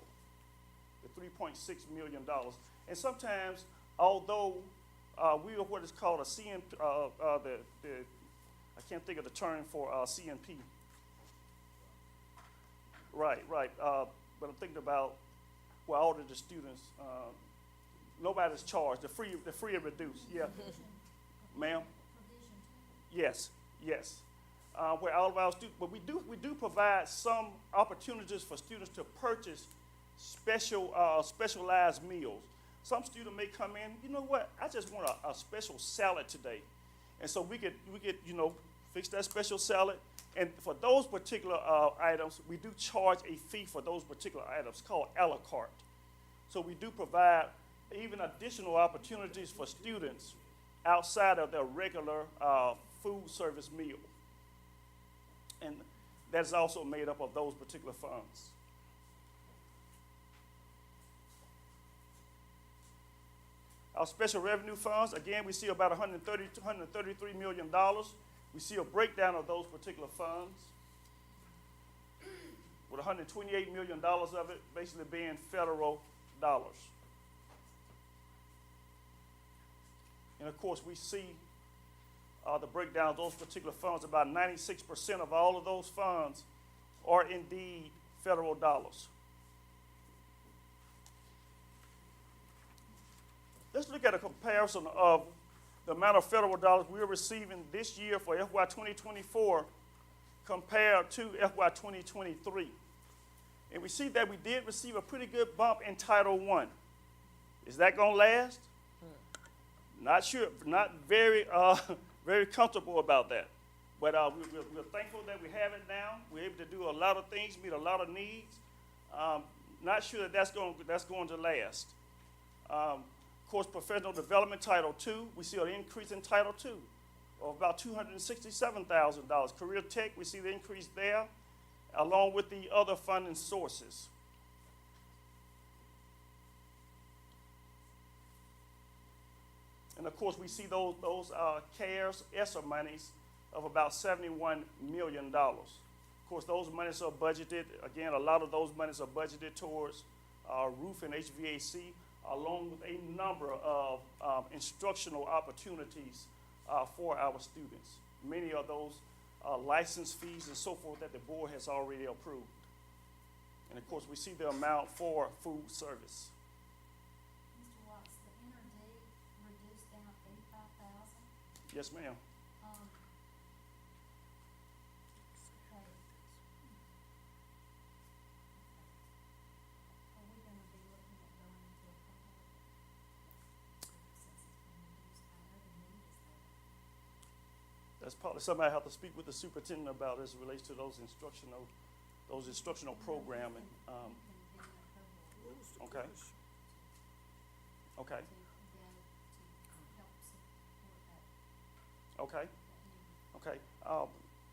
the $3.6 million. And sometimes, although we are what is called a CNP, I can't think of the term for CNP. Right. But I'm thinking about, well, all of the students, nobody's charged, the free and reduced, yeah. Ma'am? Yes. Where all of our students, but we do provide some opportunities for students to purchase specialized meals. Some student may come in, you know what, I just want a special salad today. And so we could fix that special salad. And for those particular items, we do charge a fee for those particular items called a la carte. So we do provide even additional opportunities for students outside of their regular food service meal. And that's also made up of those particular funds. Our special revenue funds, again, we see about $133 million. We see a breakdown of those particular funds, with $128 million of it basically being federal dollars. And of course, we see the breakdown of those particular funds. About 96% of all of those funds are indeed federal dollars. Let's look at a comparison of the amount of federal dollars we're receiving this year for FY 2024 compared to FY 2023. And we see that we did receive a pretty good bump in Title I. Is that going to last? Not sure, not very, very comfortable about that. But we're thankful that we have it now. We're able to do a lot of things, meet a lot of needs. Not sure that that's going to last. Of course, professional development, Title II, we see an increase in Title II of about $267,000. Career Tech, we see the increase there, along with the other funding sources. And of course, we see those CARES, ESSER monies of about $71 million. Of course, those monies are budgeted. Again, a lot of those monies are budgeted towards roof and HVAC, along with a number of instructional opportunities for our students. Many of those license fees and so forth that the board has already approved. And of course, we see the amount for food service. Mr. Watts, the NRD reduced down 85,000. Yes, ma'am. Okay. Are we gonna be looking at going into a cohort? Since it's been reduced, I know the need is there. That's probably something I have to speak with the superintendent about as it relates to those instructional programming. Okay. Okay. Okay. Okay.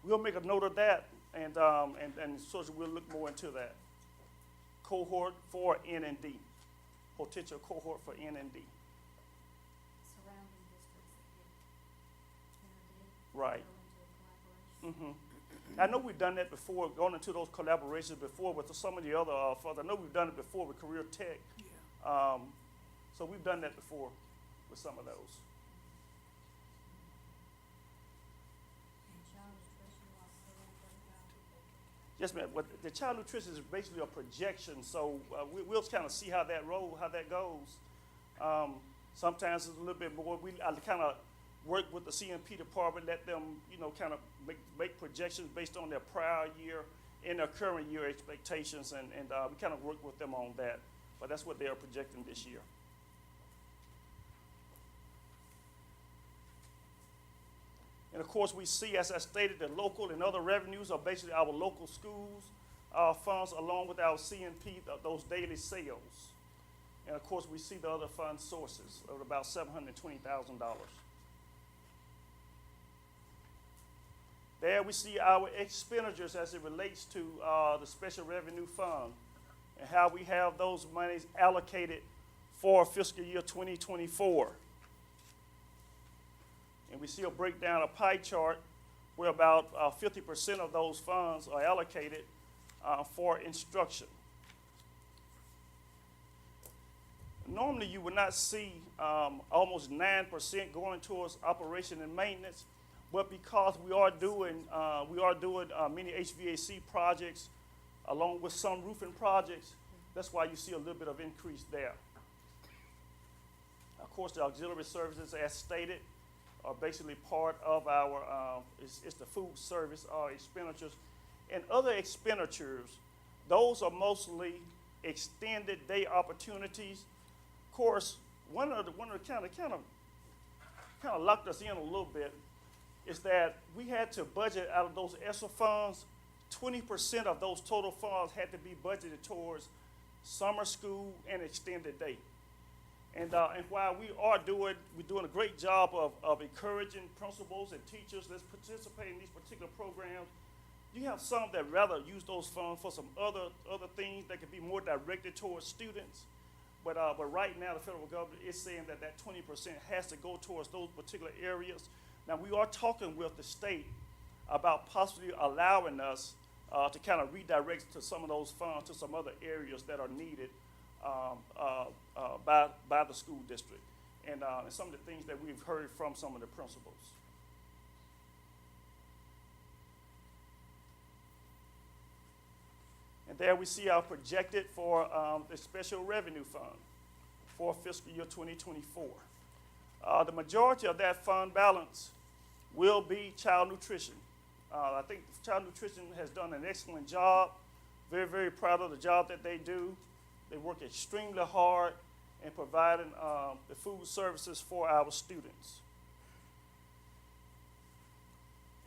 We'll make a note of that, and so we'll look more into that. Cohort for N and D, potential cohort for N and D. Surrounding districts that get NRD. Right. Go into a collaboration. I know we've done that before, gone into those collaborations before with some of the other funds. I know we've done it before with Career Tech. So we've done that before. with some of those. And child nutrition, you want to say that, Yes, ma'am. But the child nutrition is basically a projection, so we'll kind of see how that goes. Sometimes it's a little bit more. I kind of work with the CMP department, let them, kind of make projections based on their prior year and their current year expectations, and we kind of work with them on that. But that's what they are projecting this year. And of course, we see, as I stated, the local and other revenues are basically our local schools funds, along with our CNP, those daily sales. And of course, we see the other fund sources of about $720,000. There we see our expenditures as it relates to the special revenue fund and how we have those monies allocated for fiscal year 2024. And we see a breakdown, a pie chart, where about 50% of those funds are allocated for instruction. Normally, you would not see almost 9% going towards operation and maintenance, but because we are doing many HVAC projects, along with some roofing projects, that's why you see a little bit of increase there. Of course, the auxiliary services, as stated, are basically part of our, it's the food service expenditures. And other expenditures, those are mostly extended day opportunities. Of course, one of the kind of locked us in a little bit is that we had to budget out of those ESSER funds. 20% of those total funds had to be budgeted towards summer school and extended day. And while we're doing a great job of encouraging principals and teachers that participate in these particular programs, you have some that rather use those funds for some other things that could be more directed towards students. But right now, the federal government is saying that 20% has to go towards those particular areas. Now, we are talking with the state about possibly allowing us to kind of redirect to some of those funds to some other areas that are needed by the school district, and some of the things that we've heard from some of the principals. And there we see our projected for the special revenue fund for fiscal year 2024. The majority of that fund balance will be child nutrition. I think child nutrition has done an excellent job. Very, very proud of the job that they do. They work extremely hard in providing the food services for our students.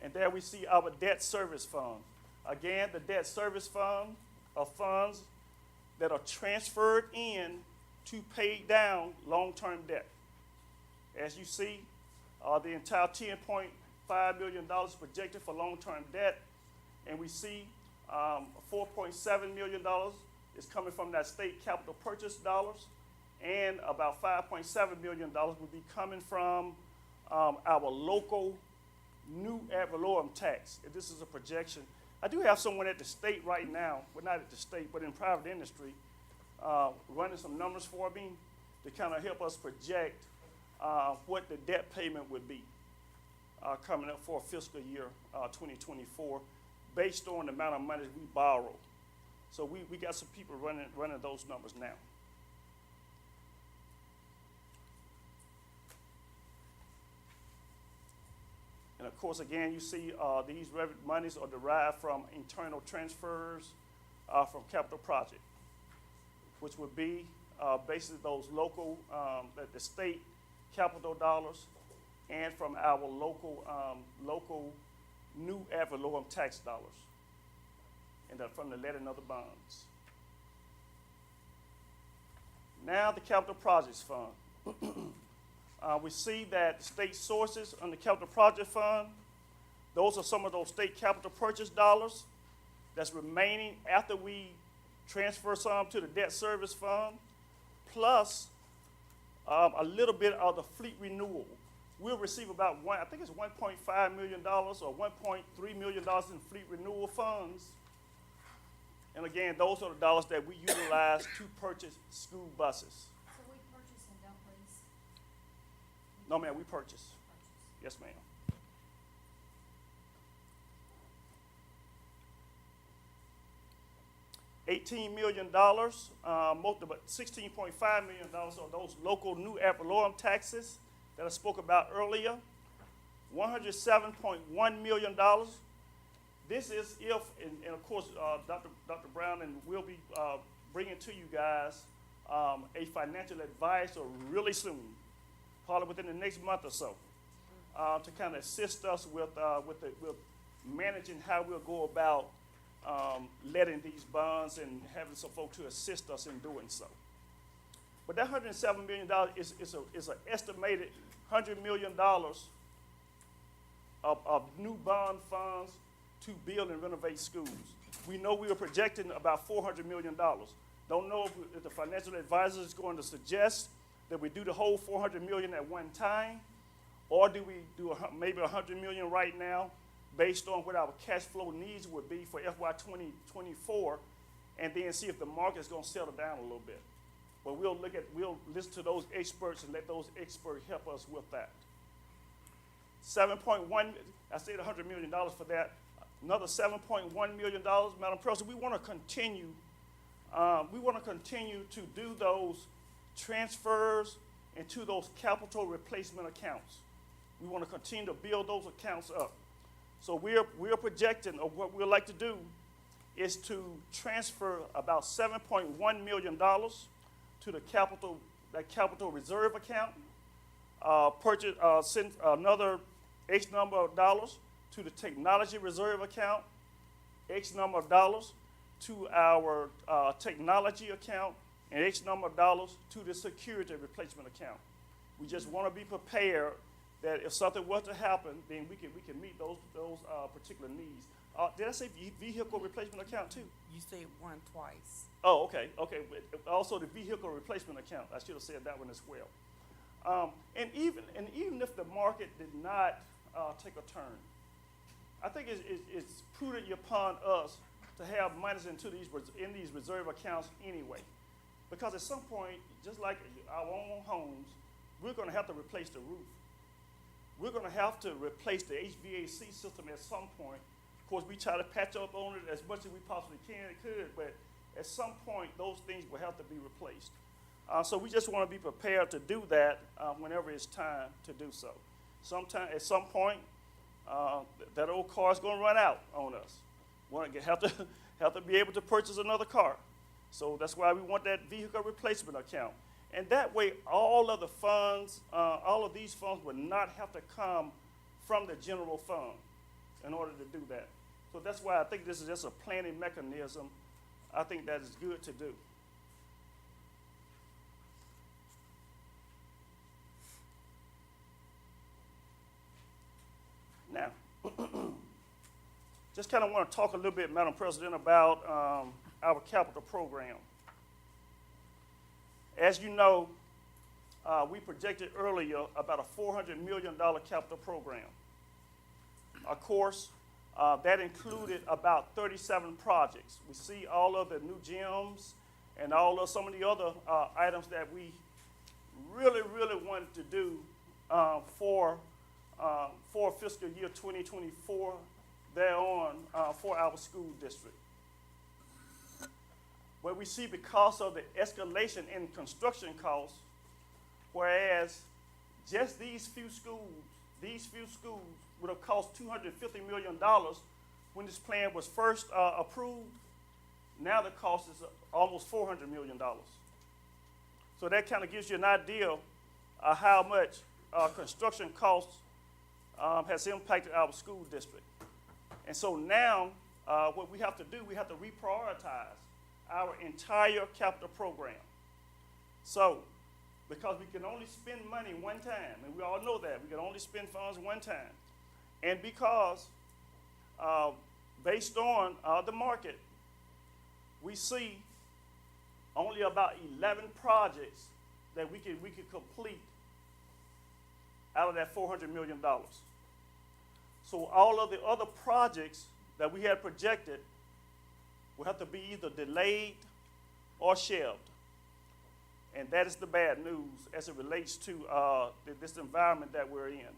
And there we see our debt service fund. Again, the debt service fund are funds that are transferred in to pay down long-term debt. As you see, the entire $10.5 million projected for long-term debt, and we see $4.7 million is coming from that state capital purchase dollars, and about $5.7 million will be coming from our local new ad valorem tax. And this is a projection. I do have someone at the state right now, well, not at the state, but in private industry, running some numbers for me to kind of help us project what the debt payment would be coming up for fiscal year 2024, based on the amount of money we borrow. So we got some people running those numbers now. And of course, again, you see these monies are derived from internal transfers from capital project, which would be basically those local, the state capital dollars, and from our local new ad valorem tax dollars, and from the lead and other bonds. Now the capital projects fund. We see that state sources on the capital project fund, those are some of those state capital purchase dollars that's remaining after we transfer some to the debt service fund, plus a little bit of the fleet renewal. We'll receive about $1.5 million or $1.3 million in fleet renewal funds. And again, those are the dollars that we utilize to purchase school buses. So we purchase and don't lease? No, ma'am, we purchase. Purchase. Yes, ma'am. $18 million, most of it, $16.5 million are those local new ad valorem taxes that I spoke about earlier. $107.1 million. This is if, and of course, Dr. Brown and we'll be bringing to you guys a financial advisor really soon, probably within the next month or so, to kind of assist us with managing how we'll go about letting these bonds and having some folks to assist us in doing so. But that $107 million is an estimated $100 million of new bond funds to build and renovate schools. We know we are projecting about $400 million. Don't know if the financial advisor is going to suggest that we do the whole $400 million at one time, or do we do maybe $100 million right now, based on what our cash flow needs would be for FY 2024, and then see if the market's going to settle down a little bit. But we'll listen to those experts and let those experts help us with that. 7.1, I said $100 million for that. Another $7.1 million, Madam President. We want to continue to do those transfers into those capital replacement accounts. We want to continue to build those accounts up. So we're projecting, or what we'd like to do is to transfer about $7.1 million to the capital reserve account, send another X number of dollars to the technology reserve account, X number of dollars to our technology account, and X number of dollars to the security replacement account. We just want to be prepared that if something was to happen, then we can meet those particular needs. Did I say vehicle replacement account too? You said one twice. Oh, okay. But also the vehicle replacement account. I should have said that one as well. And even if the market did not take a turn, I think it's prudent upon us to have monies in these reserve accounts anyway, because at some point, just like our own homes, we're going to have to replace the roof. We're going to have to replace the HVAC system at some point. Of course, we try to patch up on it as much as we possibly could, but at some point, those things will have to be replaced. So we just want to be prepared to do that whenever it's time to do so. At some point, that old car is going to run out on us. We're going to have to be able to purchase another car. So that's why we want that vehicle replacement account. And that way, all of these funds would not have to come from the general fund in order to do that. So that's why I think this is just a planning mechanism. I think that is good to do. Now, just kind of want to talk a little bit, Madam President, about our capital program. As you know, we projected earlier about a $400 million capital program. Of course, that included about 37 projects. We see all of the new gyms and all of some of the other items that we really wanted to do for fiscal year 2024 thereon for our school district. Where we see because of the escalation in construction costs, whereas just these few schools would have cost $250 million when this plan was first approved. Now the cost is almost $400 million. So that kind of gives you an idea of how much construction costs has impacted our school district. And so now what we have to do, we have to reprioritize our entire capital program. So, because we can only spend money one time, and we all know that, we can only spend funds one time, and because based on the market, we see only about 11 projects that we could complete out of that $400 million. So all of the other projects that we had projected will have to be either delayed or shelved. And that is the bad news as it relates to this environment that we're in.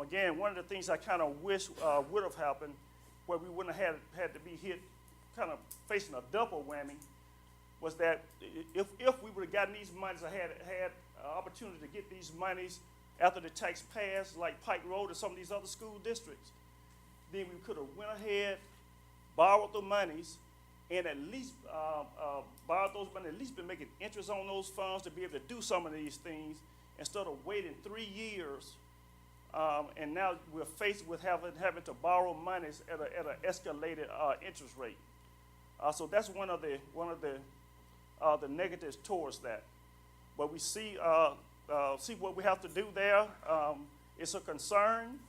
Again, one of the things I kind of wish would have happened, where we wouldn't have had to be hit, kind of facing a double whammy, was that if we would have gotten these monies, I had an opportunity to get these monies after the tax passed, like Pike Road and some of these other school districts, then we could have went ahead, borrowed the monies, and at least borrowed those money, at least been making interest on those funds to be able to do some of these things instead of waiting 3 years. And now we're faced with having to borrow monies at an escalated interest rate. So that's one of the negatives towards that. But we see what we have to do there. It's a concern.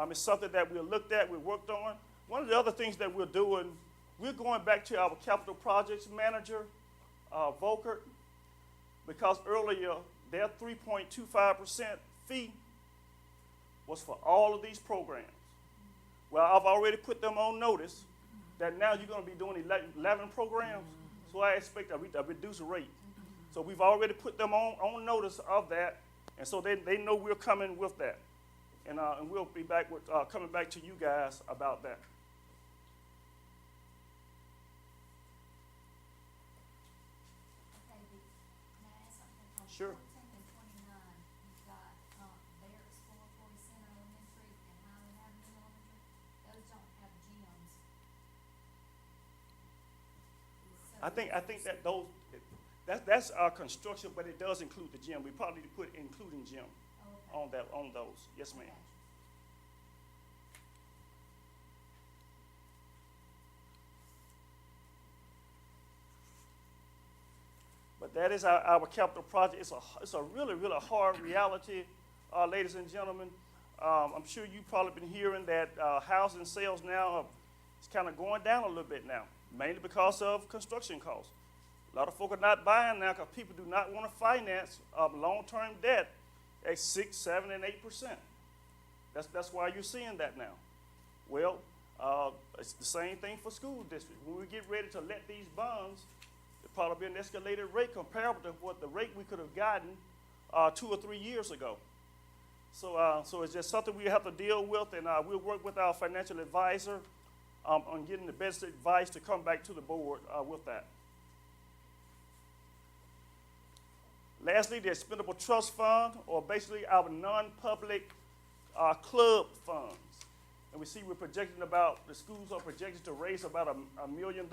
It's something that we looked at, we worked on. One of the other things that we're doing, we're going back to our capital projects manager, Volkert, because earlier their 3.25% fee was for all of these programs. Well, I've already put them on notice that now you're going to be doing 11 programs, so I expect a reduced rate. So we've already put them on notice of that, and so they know we're coming with that. And we'll be back with coming back to you guys about that. Okay, can I ask something? On Sure. 14 and 29, you've got, Barrett's School, 40 Cent Elementary, and Highland Avenue Elementary. Those don't have gyms. So I think that that's our construction, but it does include the gym. We probably need to put including gym Okay. on those. Yes, ma'am. Okay. But that is our capital project. It's a really, really hard reality, ladies and gentlemen. I'm sure you've probably been hearing that housing sales now is kind of going down a little bit now, mainly because of construction costs. A lot of folk are not buying now because people do not want to finance long-term debt at 6, 7, and 8%. That's why you're seeing that now. Well, it's the same thing for school districts. When we get ready to let these bonds, it'll probably be an escalated rate comparable to what the rate we could have gotten 2 or 3 years ago. So it's just something we have to deal with, and we'll work with our financial advisor on getting the best advice to come back to the board with that. Lastly, the expendable trust fund, or basically our non-public club funds. And we see we're projecting the schools are projected to raise about $1 million.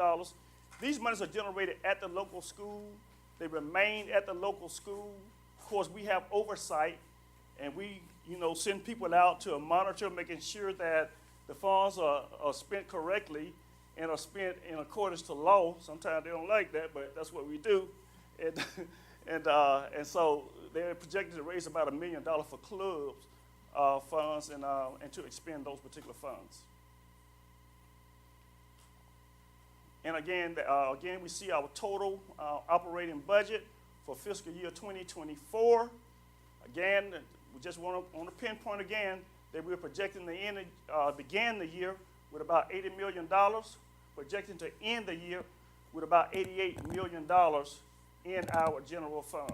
These monies are generated at the local school. They remain at the local school. Of course, we have oversight, and we, send people out to monitor, making sure that the funds are spent correctly and are spent in accordance to law. Sometimes they don't like that, but that's what we do. And so they're projected to raise about $1 million for clubs funds and to expend those particular funds. And again, we see our total operating budget for fiscal year 2024. Again, we just want to pinpoint again that we're projecting to begin the year with about $80 million, projecting to end the year with about $88 million in our general fund.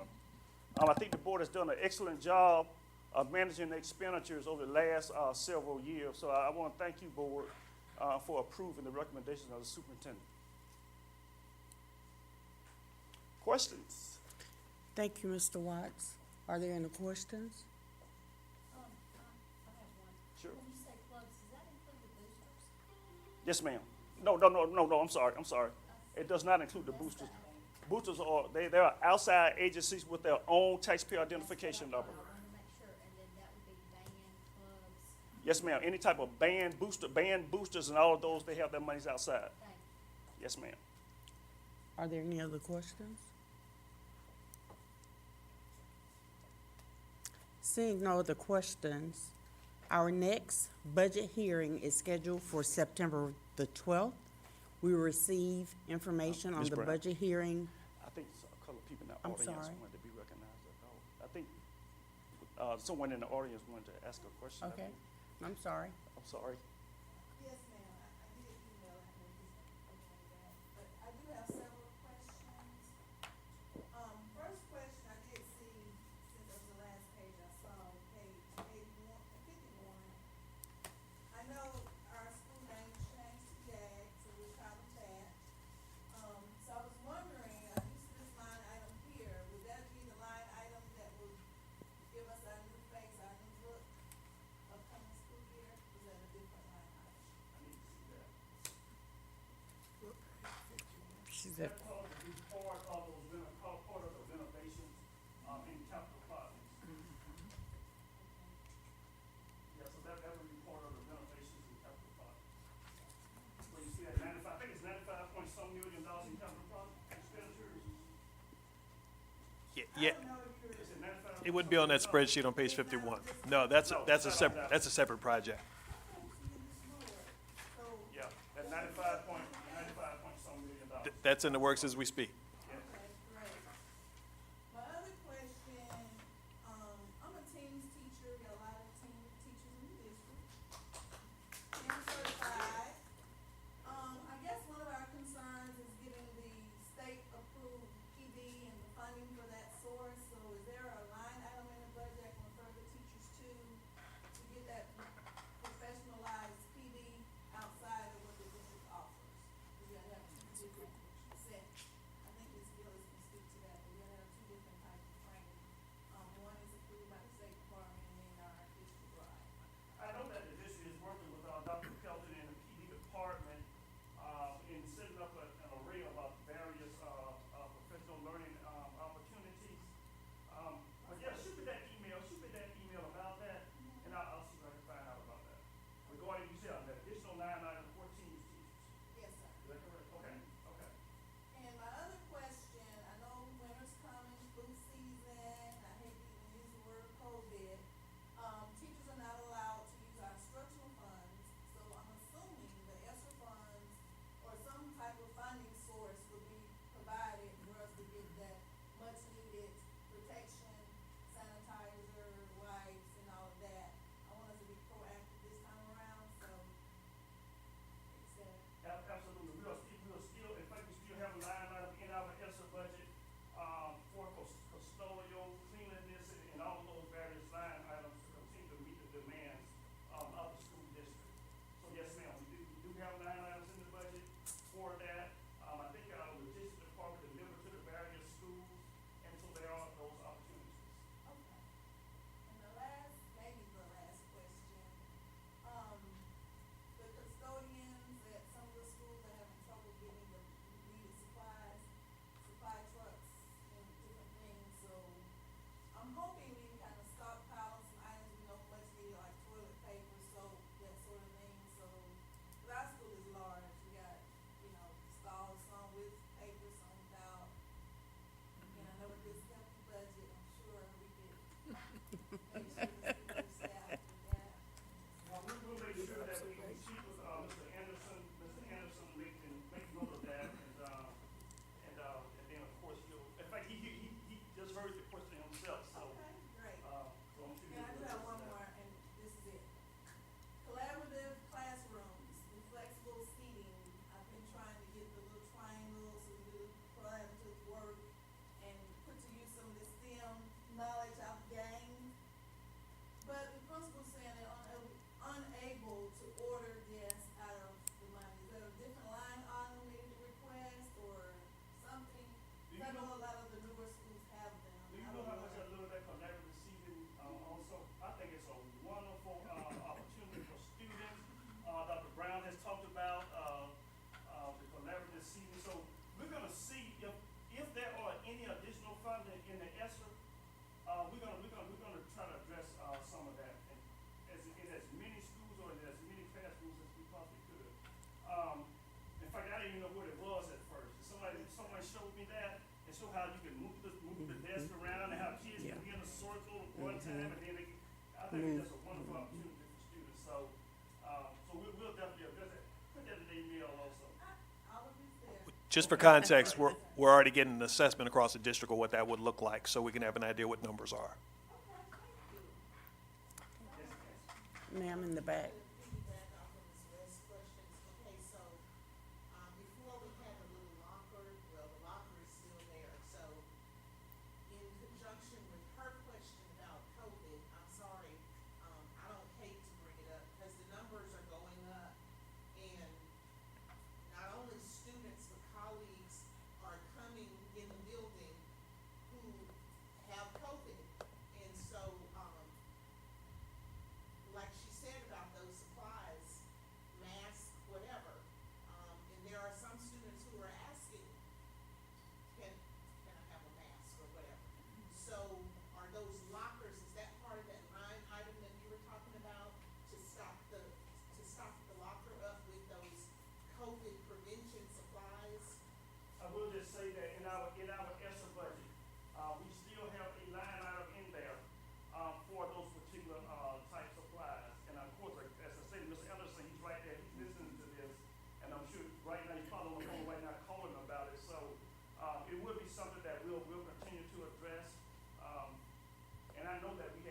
I think the board has done an excellent job of managing the expenditures over the last several years. So I want to thank you, board, for approving the recommendations of the superintendent. Questions? Thank you, Mr. Watts. Are there any questions? I have one. Sure. When you say clubs, does that include the boosters? Yes, ma'am. No, I'm sorry. It does not include the boosters. Boosters they are outside agencies with their own taxpayer identification number. I want to make sure, and then that would be band, clubs. Yes, ma'am. Any type of band boosters and all of those, they have their monies outside. Thank you. Yes, ma'am. Are there any other questions? Seeing no other questions, our next budget hearing is scheduled for September the 12th. We will receive information on Ms. the Brown. budget hearing. I think a couple of people in the I'm audience sorry. wanted to be recognized. I think someone in the audience wanted to ask a question. I Okay, believe. I'm sorry. I'm sorry. Yes, ma'am, I did email, I know he's okay with that, but I do have several questions. First That cost would be part of those, part of the renovations, in capital projects. Yeah, so that would be part of the renovations in capital projects. So you see that 95, I think it's 95 point some million dollars in capital project expenditures. Yeah, Is it 95? it would be on that spreadsheet on page 51. No, that's a separate project. Yeah, that 95 point some million dollars. That's in the works as we speak. Yeah. Okay, great. My other question, I'm a Teams teacher, got a lot of teachers in the district. Team certified. I guess one of our concerns is getting the state-approved PD and the funding for that source. So is there a line item in the budget for further teachers to get that professionalized PD outside of what the district offers? We gotta have two different sets. I think Ms. Gillis can speak to that, but we gotta have two different types of training. One is approved by the State Department and then our district-wide. I know that the district is working with Dr. Kelton and the PD department in setting up an array of various professional learning opportunities. But yeah, shoot me that email about that, and I'll see if I can find out about that. Regarding, you said, the additional line item 14 teachers. Yes, sir. Is that correct? Okay, okay. And my other question, I know winter's coming, flu season, I hate to even use the word COVID. Teachers are not allowed to use our instructional funds, so I'm assuming the ESSER funds or some type of funding source will be provided for us to get that much needed protection, sanitizer, wipes and all of that. I want us to be proactive this time around, so it's that. Absolutely. We'll still, in fact, we still have a line item in our ESSER budget, for custodial, cleanliness, and all of those various line items to continue to meet the demands, of the school district. So yes, ma'am, we do have line items in the budget for that. I think our logistics department delivered to the various schools, and so there are those opportunities. Okay. And the last, maybe the last question, the custodians at some of the schools are having trouble getting the needed supplies, supply trucks and different things, so I'm hoping we can kind of stockpile some items we know much needed, like toilet paper, soap, that sort of thing, so, 'cause our school is large, we got, stalls, some with paper, some without. And I know with this hefty budget, I'm sure we could make sure the school is staffed with that. Well, we'll make sure that we speak with, Mr. Anderson, make note of that, and then, of course, in fact, he just heard the question himself, so, Okay, great. so I'm sure. And I do have one more, and this is it. Collaborative classrooms with flexible seating. I've been trying to get the little triangles so we do collaborative work and put to use some of the STEM knowledge I've gained. But the principal's saying they're unable to order this out of the money. Is there a different line item they need to request or something? Do you I know know- a lot of the newer schools have them. Do you I know don't how much where. I love that collaborative seating, also? I think it's a wonderful, opportunity for students. Dr. Brown has talked about, the collaborative seating, so we're gonna see if there are any additional funding in the ESSER, we're gonna try to address, some of that, and in as many schools or in as many classrooms as we possibly could. In fact, I didn't even know what it was at first. Someone showed me that, and showed how you can move the desk around and how kids can be in a circle one time, and then I think it's just a wonderful opportunity for students, so we'll definitely address that. Put that in the email also. All of this there. Just for context, we're already getting an assessment across the district of what that would look like, so we can have an idea what numbers are. Okay, thank you. Ma'am in the back. Piggyback off of Ms. West's questions, okay, so, before we had a little locker, well, the locker is still there, so in conjunction with her question about COVID, I'm sorry, I don't hate to bring it up, because the numbers are going up, and not only students, but colleagues are coming in the building who have COVID, and so, like she said about those address. And I know that we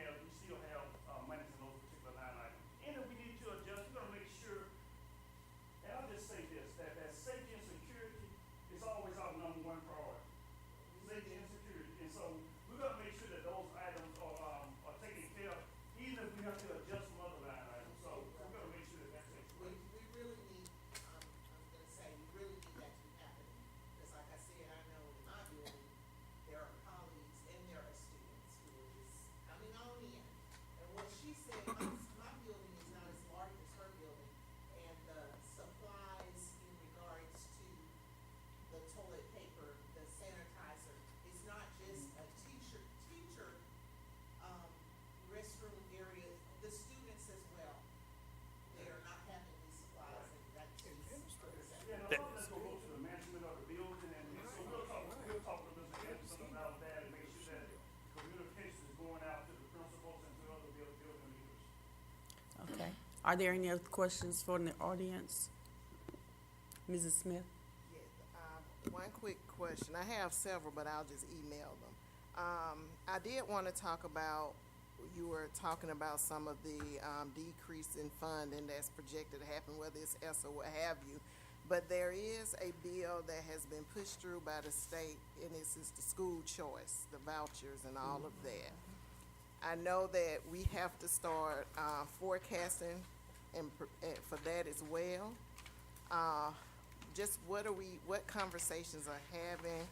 still have, monies in those particular line items. And if we need to adjust, we're gonna make sure, and I'll just say this, that safety and security is always our number one priority. Safety and security, and so we're gonna make sure that those items are taken care of, even if we have to adjust some other line items, so we're gonna make sure that that takes We, place. we really need, I'm gonna say, we really need that to be happening. Because like I said, I know in my building, there are colleagues and there are students who are just coming on in. And what she said, my building is not as large as her building, and the supplies in regards to the toilet paper, the sanitizer, it's not just a teacher, restroom area, the students as well. They are not having these supplies, and that's just. Yeah, and a lot of that's gonna go to the management of the building, and so we'll talk to Mr. Anderson about that, and make sure that communication is going out to the principals and to other building leaders. Okay. Are there any other questions from the audience? Mrs. Smith? Yes, one quick question. I have several, but I'll just email them. I did want to talk about, you were talking about some of the decrease in funding that's projected to happen, whether it's ESSA or what have you. But there is a bill that has been pushed through by the state, and this is the school choice, the vouchers and all of that. I know that we have to start forecasting and for that as well. Just what conversations are having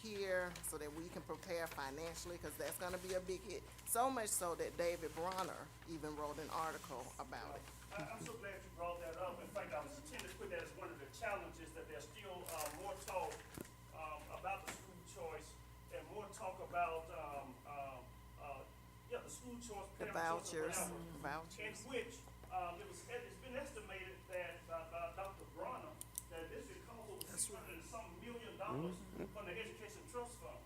here so that we can prepare financially, because that's gonna be a big hit. So much so that David Bronner even wrote an article about it. I'm so glad you brought that up. In fact, I was intending to put that as one of the challenges, that there's still more talk about the school choice and more talk about, the school choice. The parent choice, or vouchers, whatever. vouchers. In which, it's been estimated that by Dr. Bronner, that this could cost over $600 million from the Education Trust Fund.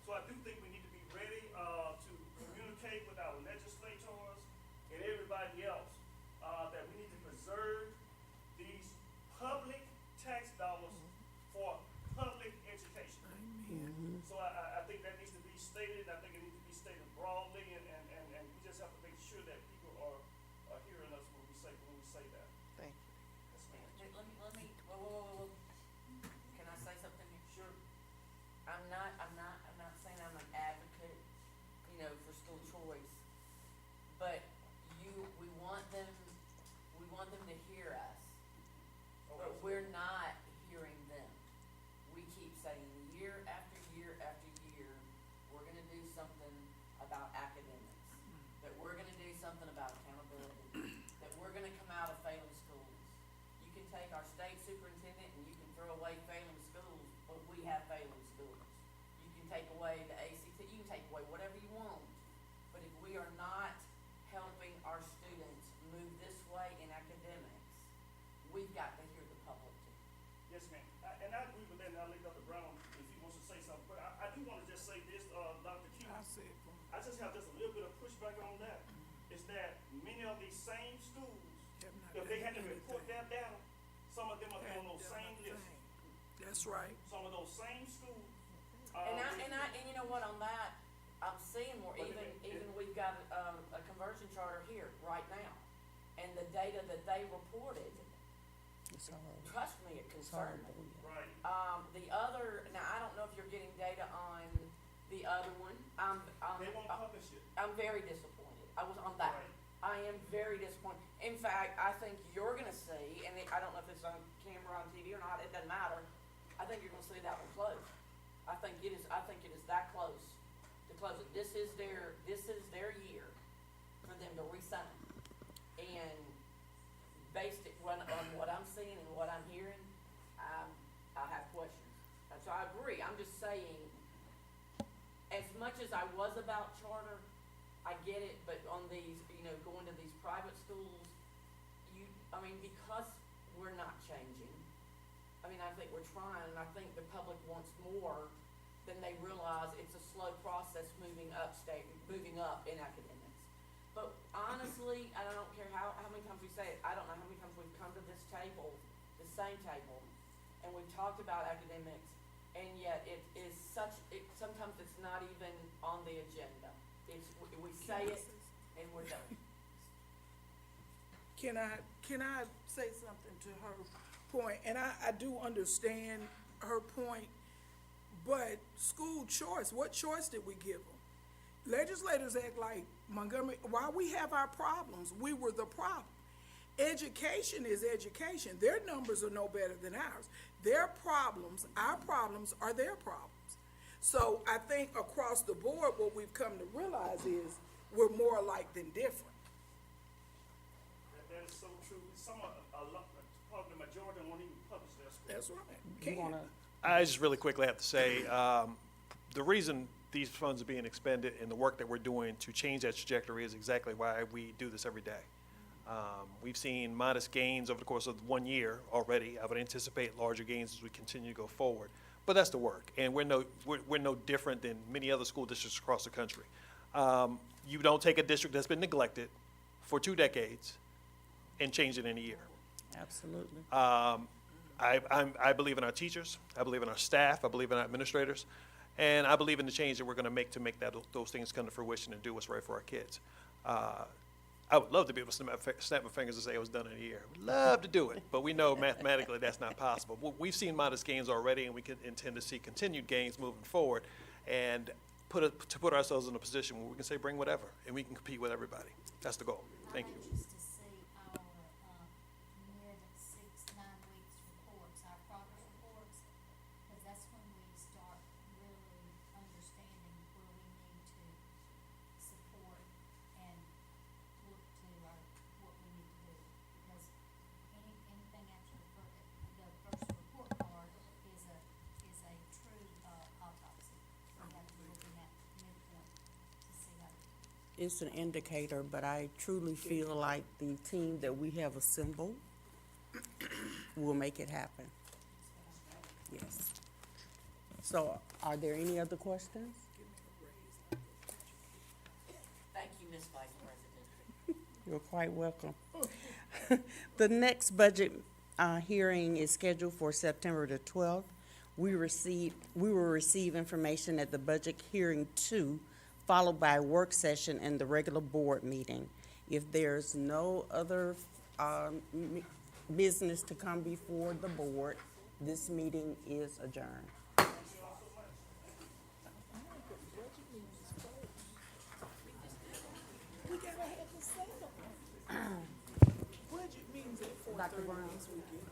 So I do think we need to be ready to communicate with our legislators and everybody else that we need to preserve these public tax dollars for public education. So I think that needs to be stated. I think it needs to be stated broadly, and we just have to make sure that people are hearing us when we say that. Thank you. Yes, ma'am. Let me, whoa. Can I say something? Sure. I'm not saying I'm an advocate, for school choice, but we want them to hear us, but we're not hearing them. We keep saying year after year after year, we're gonna do something about academics, that we're gonna do something about accountability, that we're gonna come out of failing schools. You can take our state superintendent and you can throw away failing schools, but we have failing schools. You can take away the ACT, you can take away whatever you want, but if we are not helping our students move this way in academics, we've got to hear the public too. Yes, ma'am. And I agree with that, and I'll let Dr. Brown, if he wants to say something, but I do want to just say this, Dr. Q. I just have just a little bit of pushback on that, is that many of these same schools, if they had to report their data, some of them are on those same lists. That's right. Some of those same schools. And you know what, on that, I'm seeing more, But even we've got a conversion charter here right now. And the data that they reported, It's horrible. trust me, it It's concerned me. horrible, yeah. Right. The other, now I don't know if you're getting data on the other one. They won't publish it. I'm very disappointed. I was on that. Right. I am very disappointed. In fact, I think you're gonna see, and I don't know if it's on camera, on TV or not, it doesn't matter. I think you're gonna see that one close. I think it is that close to close it. This is their year for them to resign. And based on what I'm seeing and what I'm hearing, I have questions. And so I agree. I'm just saying, as much as I was about charter, I get it, but on these, going to these private schools, because we're not changing, I think we're trying, and I think the public wants more than they realize. It's a slow process moving up in academics. But honestly, I don't care how many times we say it, I don't know how many times we've come to this table, the same table, and we've talked about academics, and yet it is sometimes sometimes it's not even on the agenda. It's, we say it and we're done. Can I say something to her point? And I do understand her point, but school choice, what choice did we give them? Legislators act like Montgomery, while we have our problems, we were the problem. Education is education. Their numbers are no better than ours. Their problems, our problems are their problems. So I think across the board, what we've come to realize is we're more alike than different. That is so true. Some a lot, probably the majority won't even publish their score. That's right. You Can't. wanna, I just really quickly have to say, the reason these funds are being expended and the work that we're doing to change that trajectory is exactly why we do this every day. We've seen modest gains over the course of 1 year already. I would anticipate larger gains as we continue to go forward. But that's the work, and we're no different than many other school districts across the country. You don't take a district that's been neglected for 2 decades and change it in a year. absolutely. I believe in our teachers, I believe in our staff, I believe in our administrators, and I believe in the change that we're gonna make to make those things come to fruition and do what's right for our kids. I would love to be able to snap my fingers and say it was done in a year. Would love to do it, but we know mathematically that's not possible. We've seen modest gains already, and we can intend to see continued gains moving forward, and put ourselves in a position where we can say bring whatever, and we can compete with everybody. That's the goal. Thank you. I like just to see our, near the 6-9 weeks reports, our progress reports, because that's when we start really understanding where we need to support and look to our, what we need to do. Because anything after the first report card is a true, autopsy. We have to be looking at midpoint to see how. It's an indicator, but I truly feel like the team that we have assembled will make it happen. Yes. So, are there any other questions? Thank you, Ms. Vice President. You're quite welcome. The next budget hearing is scheduled for September the 12th. We will receive information at the budget hearing 2, followed by a work session and the regular board meeting. If there's no other business to come before the board, this meeting is adjourned. We gotta have the sale. Budget meetings at 4:30 this weekend.